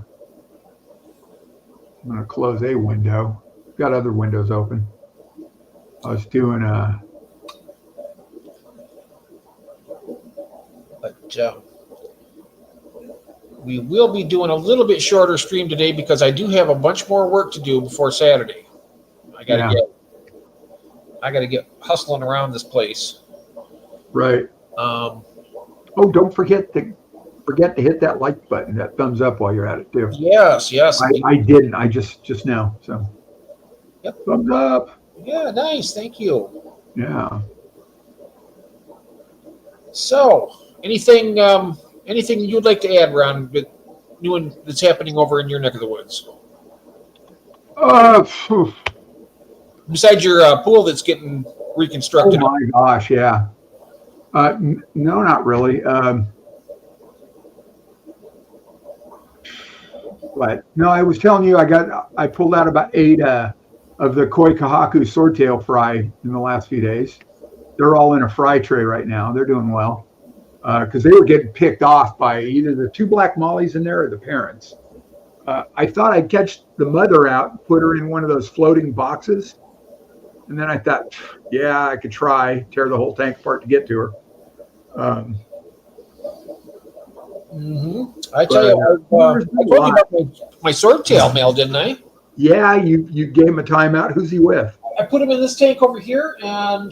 I'm gonna close a window. Got other windows open. I was doing But we will be doing a little bit shorter stream today because I do have a bunch more work to do before Saturday. I gotta get hustling around this place. Right. Oh, don't forget to hit that like button, that thumbs up while you're at it too. Yes. I didn't. I just now. So. Yep. Thumbs up. Yeah, nice. Thank you. Yeah. So, anything you'd like to add, Ron, that's happening over in your neck of the woods? Besides your pool that's getting reconstructed. Oh my gosh, yeah. No, not really. But no, I was telling you, I pulled out about 8 of the koi kahaku swordtail fry in the last few days. They're all in a fry tray right now. They're doing well because they were getting picked off by either the 2 black mollies in there or the parents. I thought I'd catch the mother out and put her in one of those floating boxes. And then I thought, yeah, I could try, tear the whole tank apart to get to her. I tell you, I told you about my swordtail male, didn't I? Yeah, you gave him a timeout. Who's he with? I put him in this tank over here, and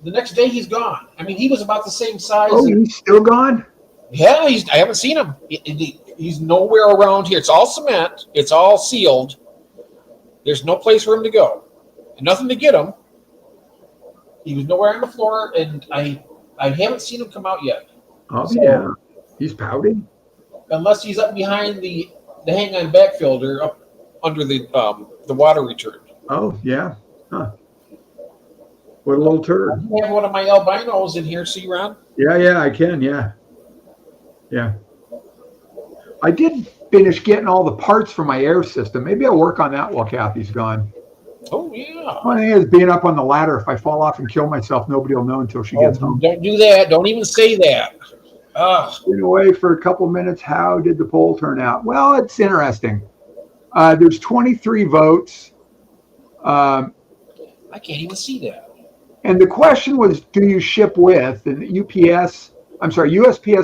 the next day he's gone. I mean, he was about the same size. Oh, he's still gone? Yeah, I haven't seen him. He's nowhere around here. It's all cement. It's all sealed. There's no place for him to go. And nothing to get him. He was nowhere on the floor, and I haven't seen him come out yet. Oh, so, yeah. He's pouting. Unless he's up behind the hang-on backfilter up under the water return. Oh, yeah. Huh. What a little turd. I have one of my albinos in here. See, Ron? Yeah, I can. Yeah. I did finish getting all the parts for my air system. Maybe I'll work on that while Kathy's gone. Oh, yeah. One thing is being up on the ladder. If I fall off and kill myself, nobody will know until she gets home. Don't do that. Don't even say that. Been away for a couple minutes. How did the poll turn out? Well, it's interesting. There's 23 votes. I can't even see that. And the question was, do you ship with and USPS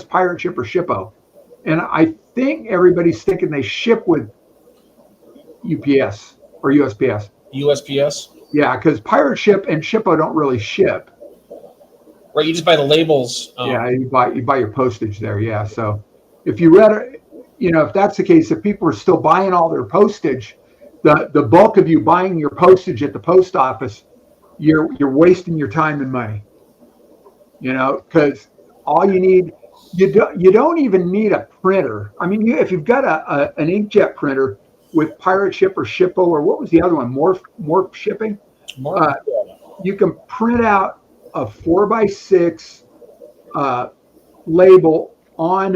Pirate Ship or Shippo? And I think everybody's thinking they ship with UPS or USPS. USPS? Yeah, because Pirate Ship and Shippo don't really ship. Right, you just buy the labels. Yeah, you buy your postage there. Yeah, so if you read, if that's the case, if people are still buying all their postage, the bulk of you buying your postage at the post office, you're wasting your time and money. Because all you need, you don't even need a printer. I mean, if you've got an inkjet printer with Pirate Ship or Shippo, or what was the other one, Morph shipping, you can print out a 4x6 label on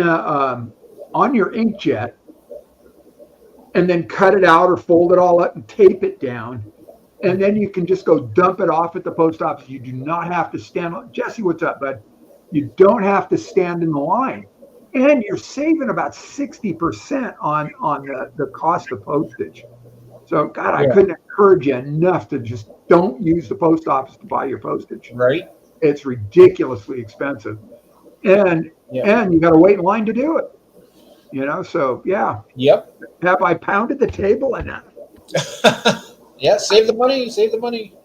your inkjet, and then cut it out or fold it all up and tape it down, and then you can just go dump it off at the post office. You do not have to stand. Jesse, what's up, bud? You don't have to stand in the line, and you're saving about 60% on the cost of postage. So, God, I couldn't encourage you enough to just don't use the post office to buy your postage. Right. It's ridiculously expensive. And you got to wait in line to do it. So, yeah. Yep. Have I pounded the table enough? Yeah, save the money.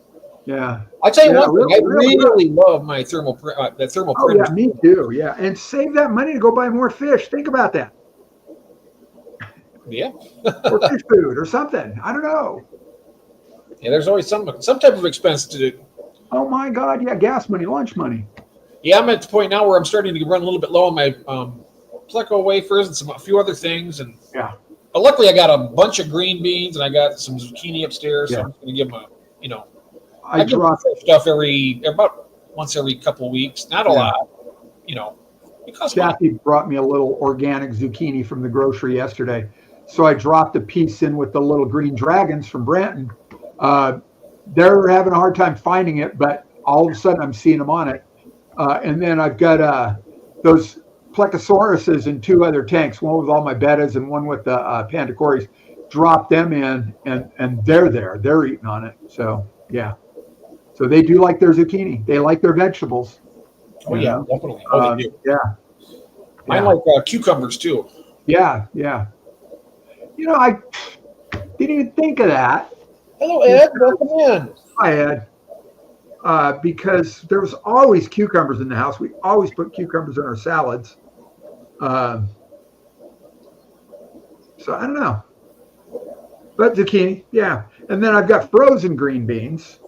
Yeah. I'll tell you one thing. I really love my thermal printer. Yeah, me too. Yeah. And save that money to go buy more fish. Think about that. Yeah. Or fish food or something. I don't know. Yeah, there's always some type of expense to do. Oh my God. Yeah. Gas money, lunch money. Yeah, I'm at the point now where I'm starting to run a little bit low on my pleco wafers and a few other things. And but luckily I got a bunch of green beans and I got some zucchini upstairs. So I'm going to give them I drop stuff about once every couple of weeks. Not a lot, because Kathy brought me a little organic zucchini from the grocery yesterday. So I dropped a piece in with the little green dragons from Branton. They're having a hard time finding it, but all of a sudden I'm seeing them on it. And then I've got those plecosauruses in 2 other tanks, one with all my bettas and one with the pandacories. Drop them in, and they're there. They're eating on it. So, yeah. So they do like their zucchini. They like their vegetables. Oh, yeah, definitely. Oh, they do. Yeah. I like cucumbers, too. Yeah. I didn't even think of that. Hello, Ed. Welcome in. Hi, Ed. Because there was always cucumbers in the house. We always put cucumbers in our salads. So I don't know. But zucchini, yeah. And then I've got frozen green beans.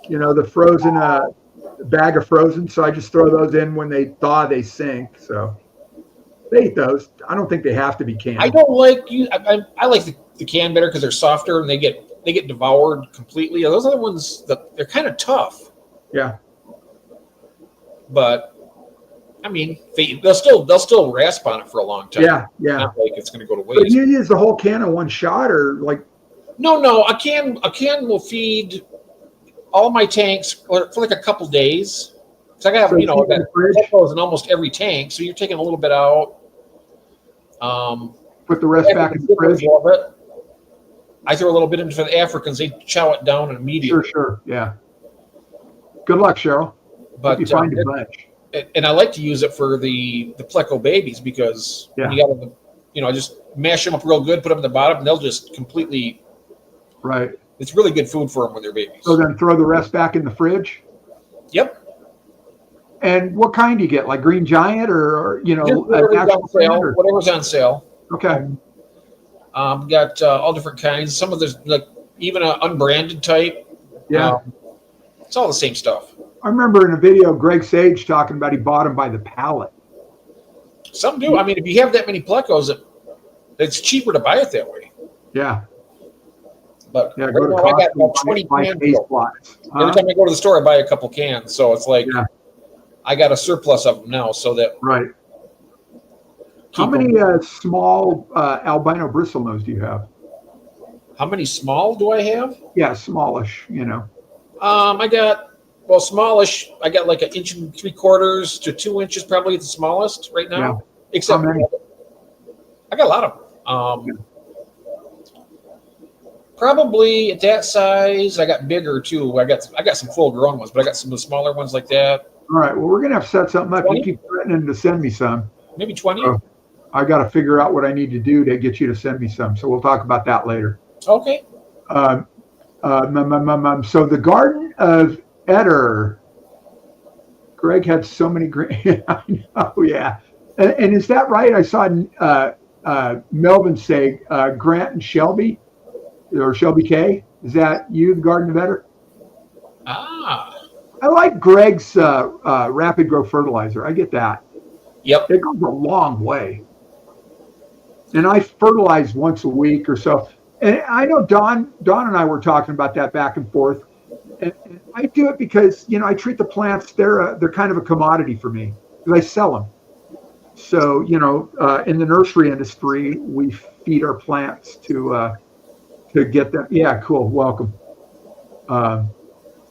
The frozen bag of frozen. So I just throw those in when they thaw, they sink. So they eat those. I don't think they have to be canned. I don't like you. I like the canned better because they're softer and they get devoured completely. Those other ones, they're kind of tough. Yeah. But I mean, they'll still rasp on it for a long time. Yeah. Not like it's going to go to waste. But you use the whole can in one shot, or like? No. A can will feed all my tanks for like a couple days. So I got plecos in almost every tank. So you're taking a little bit out. Put the rest back in the fridge. I throw a little bit in for the Africans. They chow it down immediately. Sure. Yeah. Good luck, Cheryl. But you find a bunch. and I like to use it for the pleco babies because when you got them, I just mash them up real good, put them in the bottom, and they'll just completely. Right. It's really good food for them when they're babies. So then throw the rest back in the fridge. Yep. And what kind do you get? Like Green Giant or whatever's on sale. Okay. Got all different kinds. Some of there's like even an unbranded type. Yeah. It's all the same stuff. I remember in a video, Greg Sage talking about he bought them by the pallet. Some do. I mean, if you have that many plecos, it's cheaper to buy it that way. Yeah. But yeah, right now I got about 20 cans. Every time I go to the store, I buy a couple cans. So it's like I got a surplus of them now. So that right. How many small albino bristlenose do you have? How many small do I have? Yeah, smallish. I got smallish. I got like 1 3/4 to 2 inches, probably the smallest right now. Yeah. Except I got a lot of them. Probably at that size. I got bigger too. I got some full grown ones, but I got some of the smaller ones like that. All right. Well, we're gonna have to set something up. 20? You keep threatening to send me some. Maybe 20. I got to figure out what I need to do to get you to send me some. So we'll talk about that later. Okay. So the Garden of Eder. Greg had so many great. I know. Yeah. And is that right? I saw Melvin say Grant and Shelby. Or Shelby K. Is that you, the Garden of Eder? I like Greg's Rapid Grow Fertilizer. I get that. Yep. It goes a long way. And I fertilize once a week or so. And I know Don and I were talking about that back and forth. And I do it because, I treat the plants, they're kind of a commodity for me because I sell them. So, in the nursery industry, we feed our plants to get them. Yeah, cool. Welcome.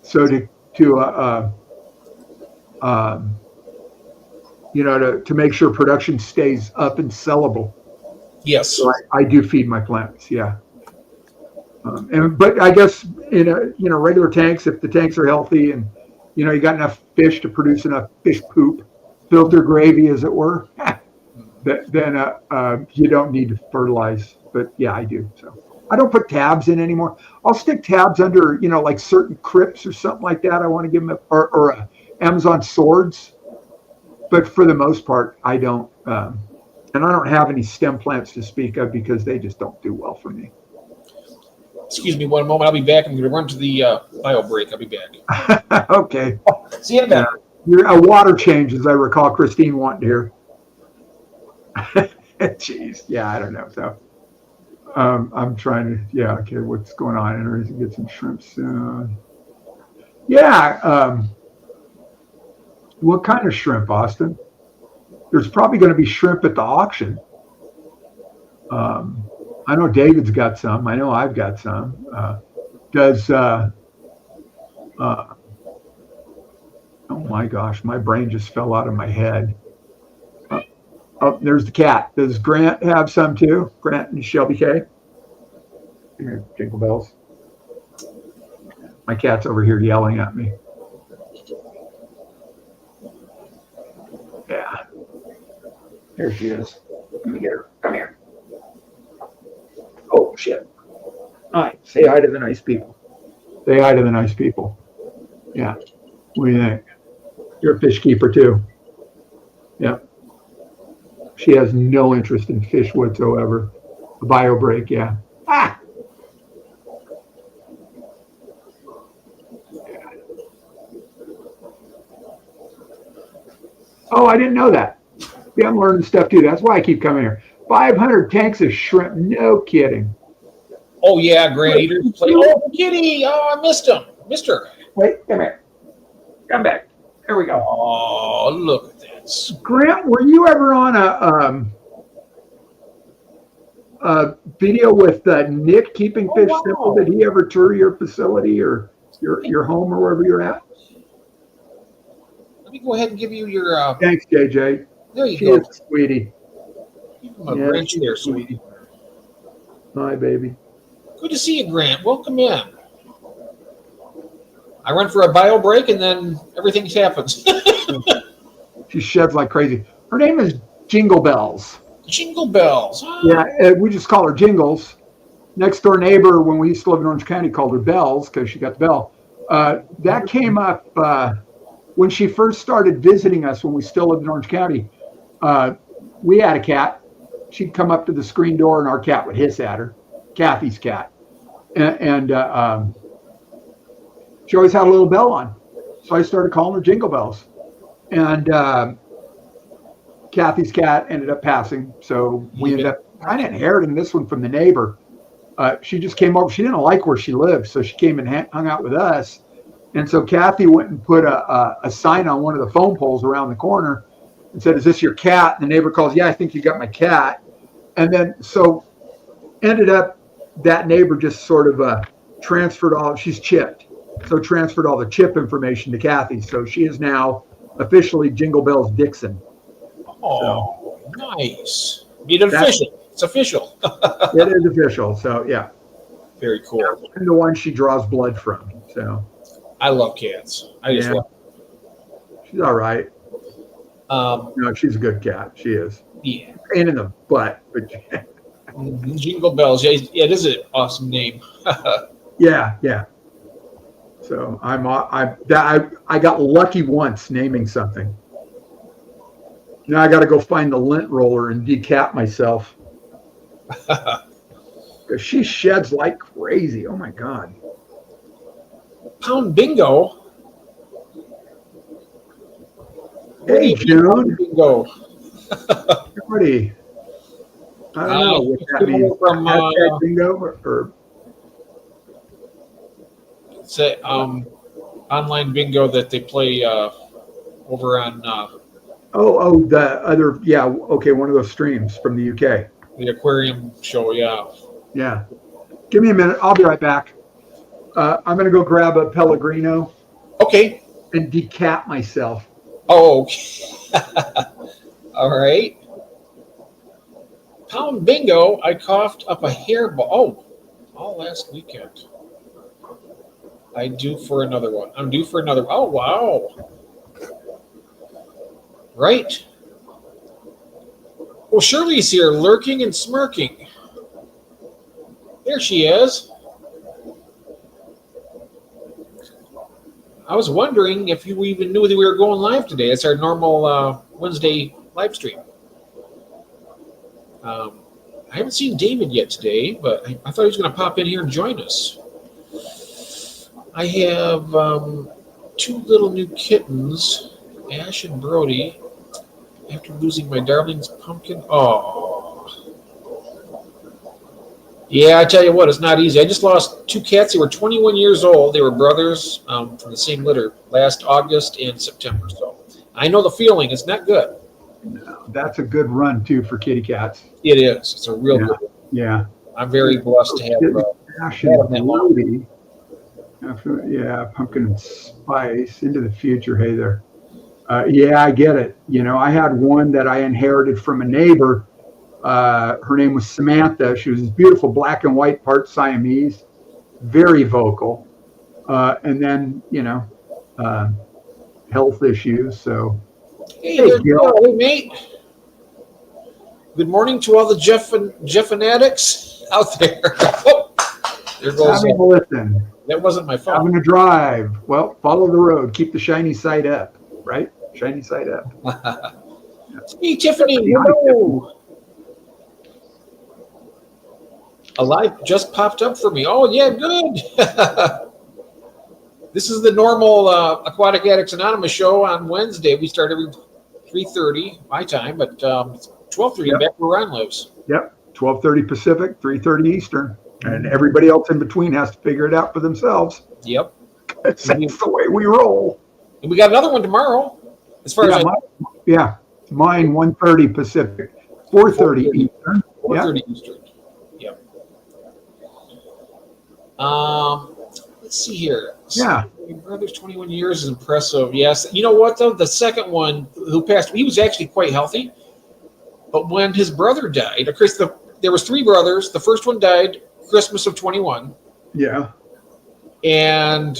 So to make sure production stays up and sellable. Yes. So I do feed my plants. Yeah. But I guess in regular tanks, if the tanks are healthy and you got enough fish to produce enough fish poop, filter gravy, as it were, then you don't need to fertilize. But yeah, I do. So. I don't put tabs in anymore. I'll stick tabs under, like certain crypts or something like that. I want to give them or Amazon swords. But for the most part, I don't. And I don't have any stem plants to speak of because they just don't do well for me. Excuse me one moment. I'll be back. I'm going to run to the bio break. I'll be back. Okay. See you in a minute. A water change, as I recall Christine wanting to hear. Jeez. Yeah, I don't know. So. I'm trying to, okay, what's going on? And to get some shrimp soon. Yeah. What kind of shrimp, Austin? There's probably going to be shrimp at the auction. I know David's got some. I know I've got some. Oh my gosh, my brain just fell out of my head. Oh, there's the cat. Does Grant have some too? Grant and Shelby K? Here, jingle bells. My cat's over here yelling at me. Yeah. Here she is. Come here. Come here. Oh, shit. Hi. Say hi to the nice people. Say hi to the nice people. Yeah. What do you think? You're a fish keeper too. Yeah. She has no interest in fish whatsoever. A bio break, yeah. Ah! Oh, I didn't know that. Yeah, I'm learning stuff too. That's why I keep coming here. 500 tanks of shrimp. No kidding. Oh, yeah, Grand Eaters. Oh, kitty. Oh, I missed him. Missed her. Wait, come here. Come back. There we go. Oh, look at that. Grant, were you ever on a video with Nick keeping fish simple? Did he ever tour your facility or your home or wherever you're at? Let me go ahead and give you your. Thanks, JJ. There you go, sweetie. Give him a wrench there, sweetie. Hi, baby. Good to see you, Grant. Welcome in. I run for a bio break and then everything happens. She sheds like crazy. Her name is Jingle Bells. Jingle Bells. Huh? Yeah, we just call her Jingles. Next door neighbor, when we used to live in Orange County, called her Bells because she got the bell. That came up when she first started visiting us when we still lived in Orange County. We had a cat. She'd come up to the screen door and our cat would hiss at her, Kathy's cat. And she always had a little bell on. So I started calling her Jingle Bells. And Kathy's cat ended up passing. So we ended up kind of inheriting this one from the neighbor. She just came over. She didn't like where she lived. So she came and hung out with us. And so Kathy went and put a sign on one of the phone poles around the corner and said, "Is this your cat?" And the neighbor calls, "Yeah, I think you got my cat." And then so ended up that neighbor just sort of transferred she's chipped. So transferred all the chip information to Kathy. So she is now officially Jingle Bells Dixon. Oh, so, nice. Made it official. It's official. It is official. So yeah. Very cool. And the one she draws blood from. So I love cats. I just love her. She's all right. No, she's a good cat. She is. Yeah. Pain in the butt. But Jingle Bells. Yeah, it is an awesome name. Yeah. So I got lucky once naming something. Now I got to go find the lint roller and decap myself. Because she sheds like crazy. Oh my God. Pound Bingo. Hey, June. Bingo. Everybody. I don't know what that means. From bingo or it's a online bingo that they play over on. The other, yeah, okay, one of those streams from the UK. The aquarium show, yeah. Yeah. Give me a minute. I'll be right back. I'm going to go grab a Pellegrino. Okay. And decap myself. Oh, okay. All right. Pound Bingo, I coughed up a hairball. Oh, all last weekend. I'm due for another one. Oh, wow. Right. Well, Shirley's here, lurking and smirking. There she is. I was wondering if you even knew that we were going live today. It's our normal Wednesday live stream. I haven't seen David yet today, but I thought he was going to pop in here and join us. I have two little new kittens, Ash and Brody, after losing my darling's pumpkin. Oh. Yeah, I tell you what, it's not easy. I just lost two cats. They were 21 years old. They were brothers from the same litter last August and September. So I know the feeling. It's not good. No, that's a good run, too, for kitty cats. It is. It's a real good one. Yeah. I'm very blessed to have Ash and Brody. Yeah, pumpkin and spice into the future. Hey there. Yeah, I get it. You know, I had one that I inherited from a neighbor. Her name was Samantha. She was this beautiful black and white, part Siamese, very vocal. And then, health issues. So, hey mate. Good morning to all the Jeff Fanatics out there. Oh, there goes. Listen. That wasn't my fault. I'm going to drive. Well, follow the road. Keep the shiny side up, right? Shiny side up. Hey, Tiffany. Hello. A live just popped up for me. Oh, yeah, good. This is the normal Aquatic Addicts Anonymous show on Wednesday. We start every 3:30 my time, but it's 12:30 back where Ron lives. Yep, 12:30 Pacific, 3:30 Eastern. And everybody else in between has to figure it out for themselves. Yep. That's the way we roll. And we got another one tomorrow. As far as mine 1:30 Pacific, 4:30 Eastern. 4:30 Eastern. Yep. Let's see here. Yeah. My brother's 21 years is impressive. Yes. You know what though? The second one who passed, he was actually quite healthy. But when his brother died, of course, there was three brothers. The first one died Christmas of 21. Yeah. And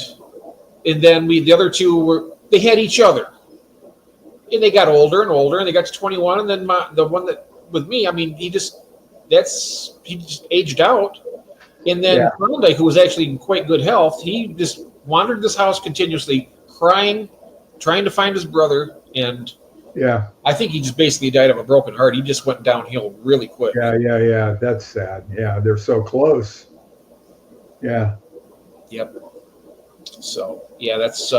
then the other two they had each other. and they got older and older, and they got to 21, and then the one that with me, I mean, he just aged out. And then Sunday, who was actually in quite good health, he just wandered this house continuously, crying, trying to find his brother, and I think he just basically died of a broken heart. He just went downhill really quick. Yeah. That's sad. Yeah, they're so close. Yeah. Yep. So yeah, that's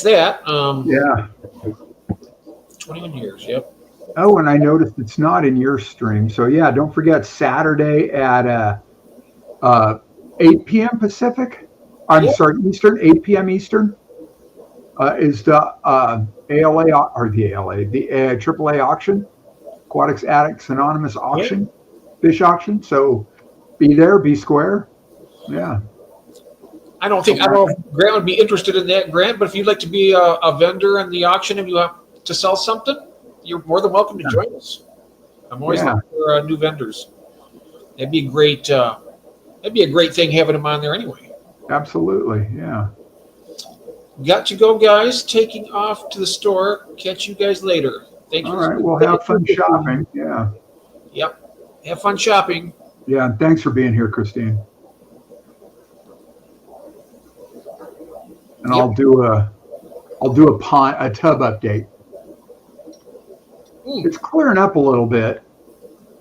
that. 21 years. Yep. Oh, and I noticed it's not in your stream. So yeah, don't forget Saturday at 8 p.m. Pacific. I'm sorry, Eastern, 8 p.m. Eastern. Is the ALA or the AAA auction, Aquatic Addicts Anonymous auction, fish auction. So be there, be square. Yeah. I don't know if Grant would be interested in that, Grant, but if you'd like to be a vendor in the auction and you have to sell something, you're more than welcome to join us. I'm always looking for new vendors. That'd be a great thing having them on there anyway. Absolutely. Yeah. Got to go, guys. Taking off to the store. Catch you guys later. Thank you. All right. Well, have fun shopping. Yeah. Yep. Have fun shopping. Yeah. And thanks for being here, Christine. And I'll do a tub update. It's clearing up a little bit.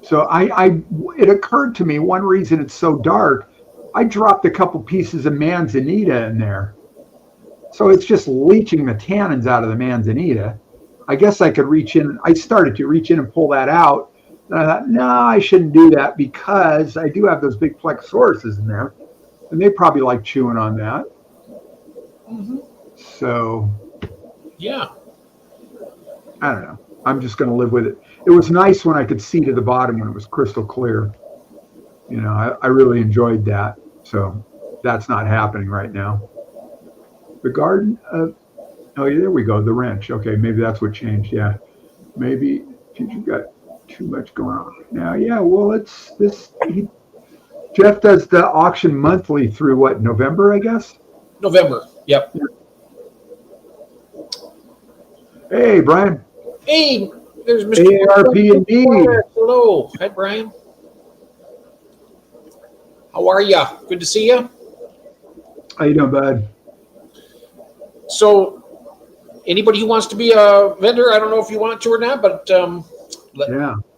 So it occurred to me, one reason it's so dark, I dropped a couple pieces of manzanita in there. So it's just leaching the tannins out of the manzanita. I guess I could reach in. I started to reach in and pull that out. And I thought, no, I shouldn't do that because I do have those big plexauruses in there. And they probably like chewing on that. Mm-hmm. So, yeah. I don't know. I'm just going to live with it. It was nice when I could see to the bottom when it was crystal clear. You know, I really enjoyed that. So that's not happening right now. The garden of, oh, yeah, there we go. The wrench. Okay, maybe that's what changed. Yeah. Maybe you got too much going on now. Yeah, well, Jeff does the auction monthly through what, November, I guess? November. Yep. Yeah. Hey, Brian. Hey, there's Mr. ARP&D. Hello. Hi, Brian. How are you? Good to see you. How you doing, bud? So, anybody who wants to be a vendor, I don't know if you want to or not, but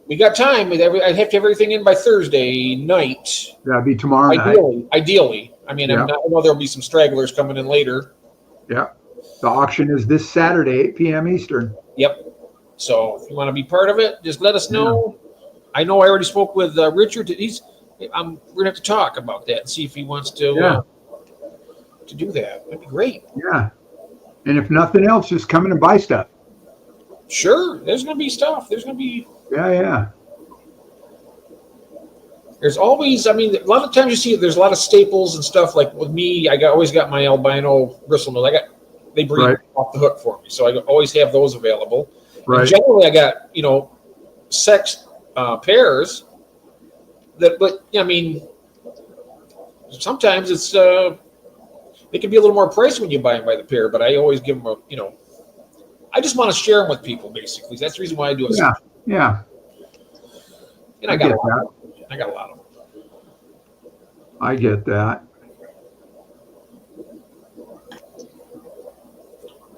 we got time. I have to have everything in by Thursday night. That'd be tomorrow night. Ideally. I mean, I know there'll be some stragglers coming in later. Yeah. The auction is this Saturday, 8 p.m. Eastern. Yep. So if you want to be part of it, just let us know. Yeah. I know I already spoke with Richard. We're gonna have to talk about that and see if he wants to do that. That'd be great. Yeah. And if nothing else, just come in and buy stuff. Sure. There's gonna be stuff. There's gonna be. Yeah. There's always. I mean, a lot of times you see there's a lot of staples and stuff. Like with me, always got my albino bristlenose. They breed off the hook for me, so I always have those available. Right. And generally, I got sex pairs. But I mean, sometimes it's it can be a little more pricey when you buy them by the pair. But I always give them I just want to share them with people. Basically, that's the reason why I do it. Yeah. And I got a lot. I got a lot of them. I get that.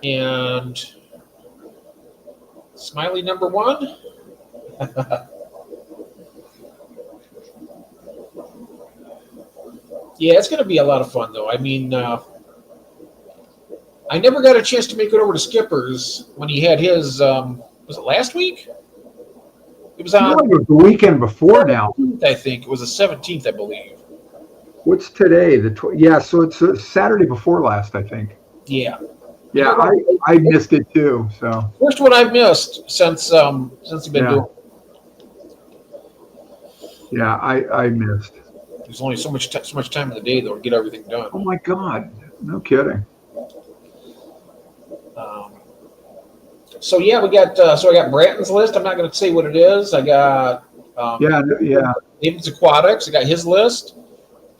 And Smiley number one. Yeah, it's going to be a lot of fun, though. I mean, I never got a chance to make it over to Skipper's when he had his, was it last week? It was on it was the weekend before now. I think it was the 17th, I believe. What's today? So it's Saturday before last, I think. Yeah. Yeah, I missed it too. So first one I've missed since you've been doing. Yeah, I missed. There's only so much time in the day though to get everything done. Oh my God, no kidding. So yeah, we got. So I got Bratton's list. I'm not going to say what it is. I got. David's Aquatics. I got his list.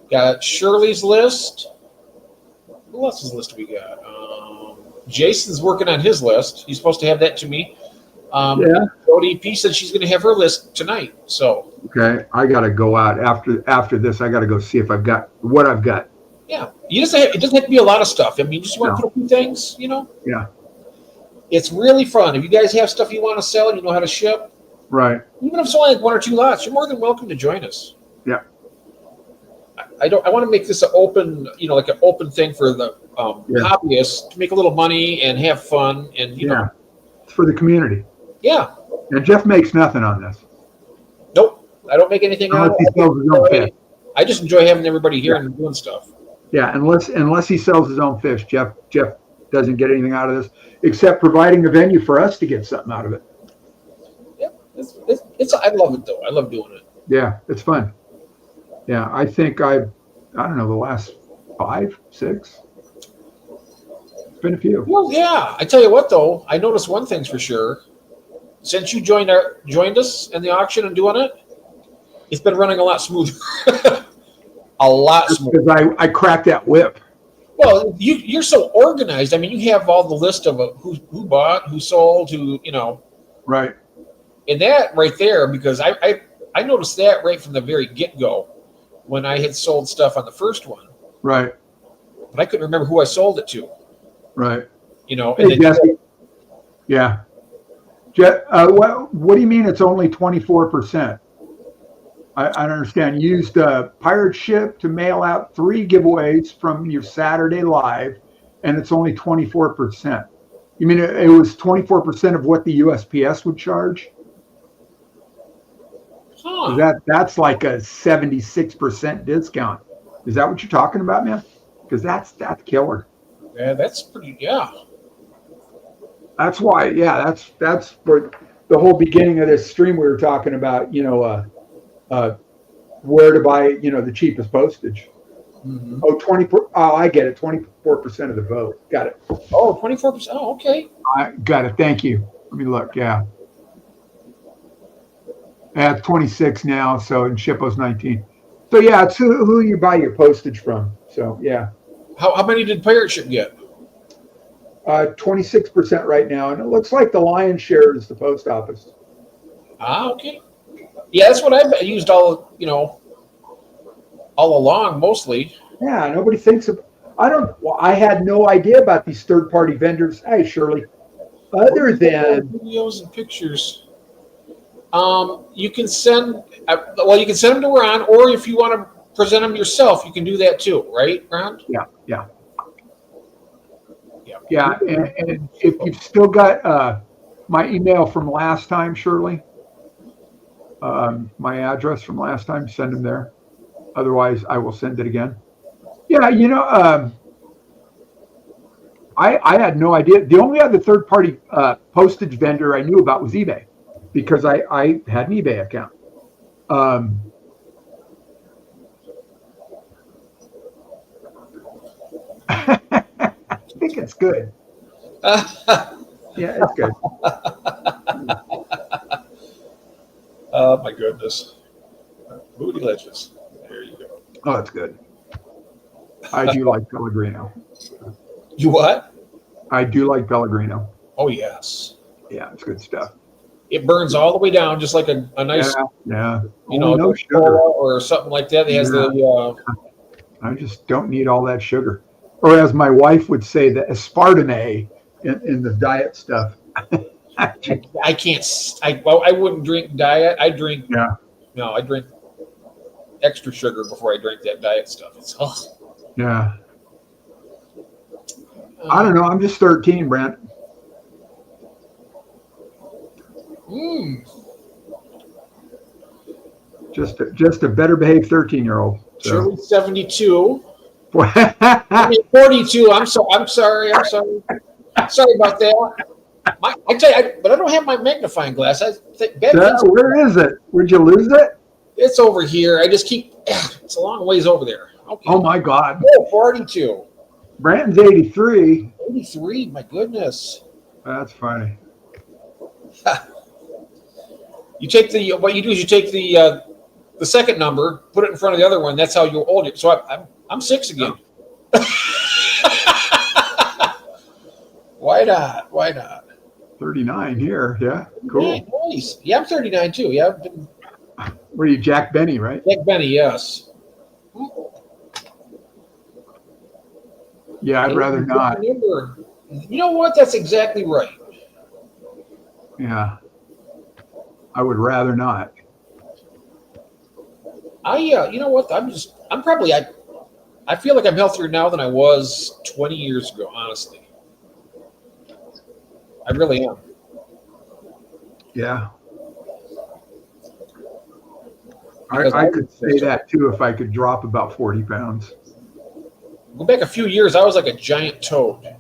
Got Shirley's list. Who else's list we got? Jason's working on his list. He's supposed to have that to me. Yeah. ODP said she's going to have her list tonight. So Okay, I got to go out after this. I got to go see if I've got what I've got. yeah, it doesn't have to be a lot of stuff. I mean, you just want to put a few things, Yeah. It's really fun. If you guys have stuff you want to sell and you know how to ship, Right. even if it's only like 1 or 2 lots, you're more than welcome to join us. Yeah. I want to make this an open, like an open thing for the hobbyists to make a little money and have fun and It's for the community. Yeah. And Jeff makes nothing on this. Nope. I don't make anything out of it. I just enjoy having everybody here and doing stuff. Yeah, unless he sells his own fish, Jeff doesn't get anything out of this except providing a venue for us to get something out of it. Yep. I love it though. I love doing it. Yeah, it's fun. Yeah, I think I don't know, the last 5, 6. It's been a few. Well, yeah. I tell you what though, I noticed one thing's for sure. Since you joined us in the auction and doing it, it's been running a lot smoother. A lot smoother. Because I cracked that whip. Well, you're so organized. I mean, you have all the list of who bought, who sold, who. Right. And that right there, because I noticed that right from the very get-go when I had sold stuff on the first one. Right. But I couldn't remember who I sold it to. Right. And hey, Jesse. Yeah. What do you mean it's only 24%? I don't understand. You used Pirate Ship to mail out 3 giveaways from your Saturday live, and it's only 24%. You mean it was 24% of what the USPS would charge? Huh. That's like a 76% discount. Is that what you're talking about, man? Because that's killer. Yeah, that's pretty. Yeah. That's why. Yeah, that's for the whole beginning of this stream we were talking about. Where to buy, the cheapest postage. Mm-hmm. I get it. 24% of the vote. Got it. Oh, 24%. Oh, okay. I got it. Thank you. Let me look. Yeah. At 26 now. So in Shippo's 19. So yeah, it's who you buy your postage from. So yeah. How many did Pirate Ship get? 26% right now, and it looks like the lion's share is the post office. Ah, okay. Yeah, that's what I've used all along, mostly. Yeah, nobody thinks of. I had no idea about these third-party vendors. Hey, Shirley. Other than videos and pictures, you can send. You can send them to Ron, or if you want to present them yourself, you can do that too, right, Ron? Yeah. And if you've still got my email from last time, Shirley. My address from last time, send them there. Otherwise, I will send it again. Yeah, I had no idea. The only other third-party postage vendor I knew about was eBay, because I had an eBay account. I think it's good. Yeah, it's good. Oh my goodness. Moody Ledges. There you go. Oh, that's good. I do like Pellegrino. You what? I do like Pellegrino. Oh, yes. Yeah, it's good stuff. It burns all the way down, just like a nice, no sugar or something like that. It has the. I just don't need all that sugar, or as my wife would say, the aspartame in the diet stuff. I can't. I wouldn't drink diet. I drink. Yeah. No, I drink extra sugar before I drink that diet stuff. It's Yeah. I don't know. I'm just 13, Brent. Just a better behaved 13-year-old. So. Shirley's 72. I mean 42. I'm sorry. Sorry about that. I tell you, but I don't have my magnifying glass. I think where is it? Would you lose it? It's over here. I just keep. It's a long ways over there. Okay. Oh my God. Oh, 42. Brandon's 83. 83. My goodness. That's funny. You take what you do is you take the second number, put it in front of the other one. That's how you're older. So I'm 6 again. Why not? Why not? 39 here. Yeah, cool. Yeah, nice. Yeah, I'm 39 too. Yeah, I've been What are you, Jack Benny, right? Jack Benny, yes. Yeah, I'd rather not. You know what? That's exactly right. Yeah, I would rather not. You know what? I feel like I'm healthier now than I was 20 years ago, honestly. I really am. Yeah. Because I could say that too if I could drop about 40 pounds. Go back a few years, I was like a giant toad.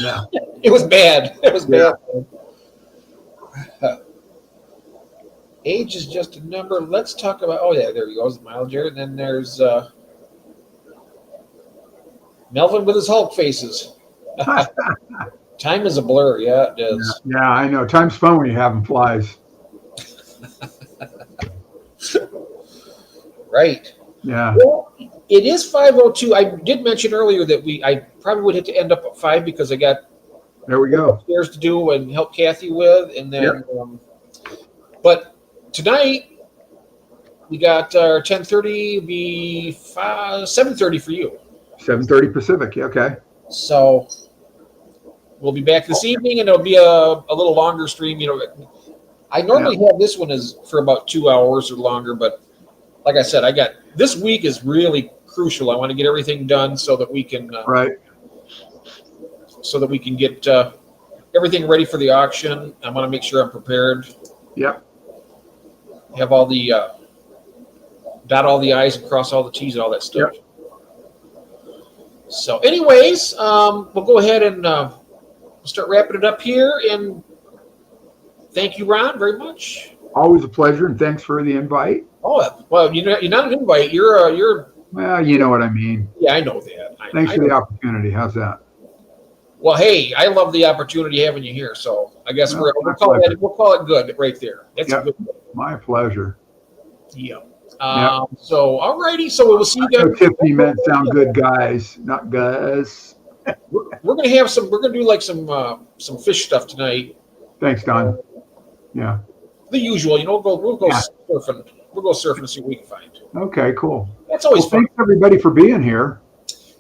Yeah. It was bad. It was bad. Age is just a number. Let's talk about. Oh yeah, there he goes, Mileage. And then there's Melvin with his Hulk faces. Time is a blur. Yeah, it is. Yeah, I know. Time's fun when you have them flies. Right. Yeah. Well, it is 5:02. I did mention earlier that I probably would have to end up at 5 because I got There we go. upstairs to do and help Kathy with, and then. But tonight we got our 10:30. Be 7:30 for you. 7:30 Pacific. Okay. So we'll be back this evening, and it'll be a little longer stream. You know, I normally have this one is for about 2 hours or longer, but like I said, this week is really crucial. I want to get everything done so that we can so that we can get everything ready for the auction. I want to make sure I'm prepared. Yep. Have all the dot all the I's and cross all the T's and all that stuff. Yep. So, anyways, we'll go ahead and start wrapping it up here. And thank you, Ron, very much. Always a pleasure, and thanks for the invite. Oh well, you're not an invite. You're. Well, you know what I mean. Yeah, I know that. Thanks for the opportunity. How's that? Well, hey, I love the opportunity having you here. So I guess we'll call it good right there. That's a good one. My pleasure. Yeah. So, all righty. So we'll see you guys. Tiffany meant sound good, guys, not guys. We're gonna have some. We're gonna do like some fish stuff tonight. Thanks, Don. Yeah. The usual, you know. We'll go surfing. We'll go surfing and see what we can find. Okay, cool. That's always fun. Thanks everybody for being here.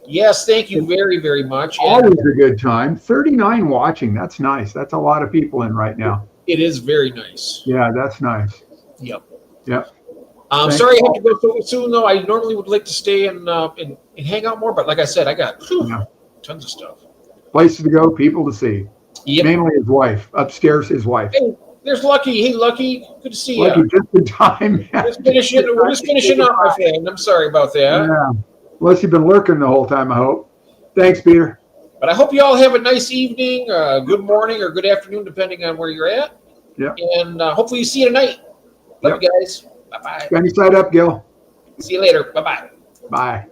Yes, thank you very, very much. Always a good time. 39 watching. That's nice. That's a lot of people in right now. It is very nice. Yeah, that's nice. Yep. Yep. Sorry I have to go so soon, though. I normally would like to stay and hang out more, but like I said, I got tons of stuff. Places to go, people to see. Yep. Mainly his wife. Upstairs, his wife. Hey, there's Lucky. Hey, Lucky. Good to see you. Lucky, just in time. We're just finishing up, my friend. I'm sorry about that. Yeah. Unless you've been lurking the whole time, I hope. Thanks, Peter. But I hope you all have a nice evening, good morning, or good afternoon, depending on where you're at. Yep. And hopefully you see you tonight. Love you guys. Bye-bye. Sunny side up, Gil. See you later. Bye-bye. Bye.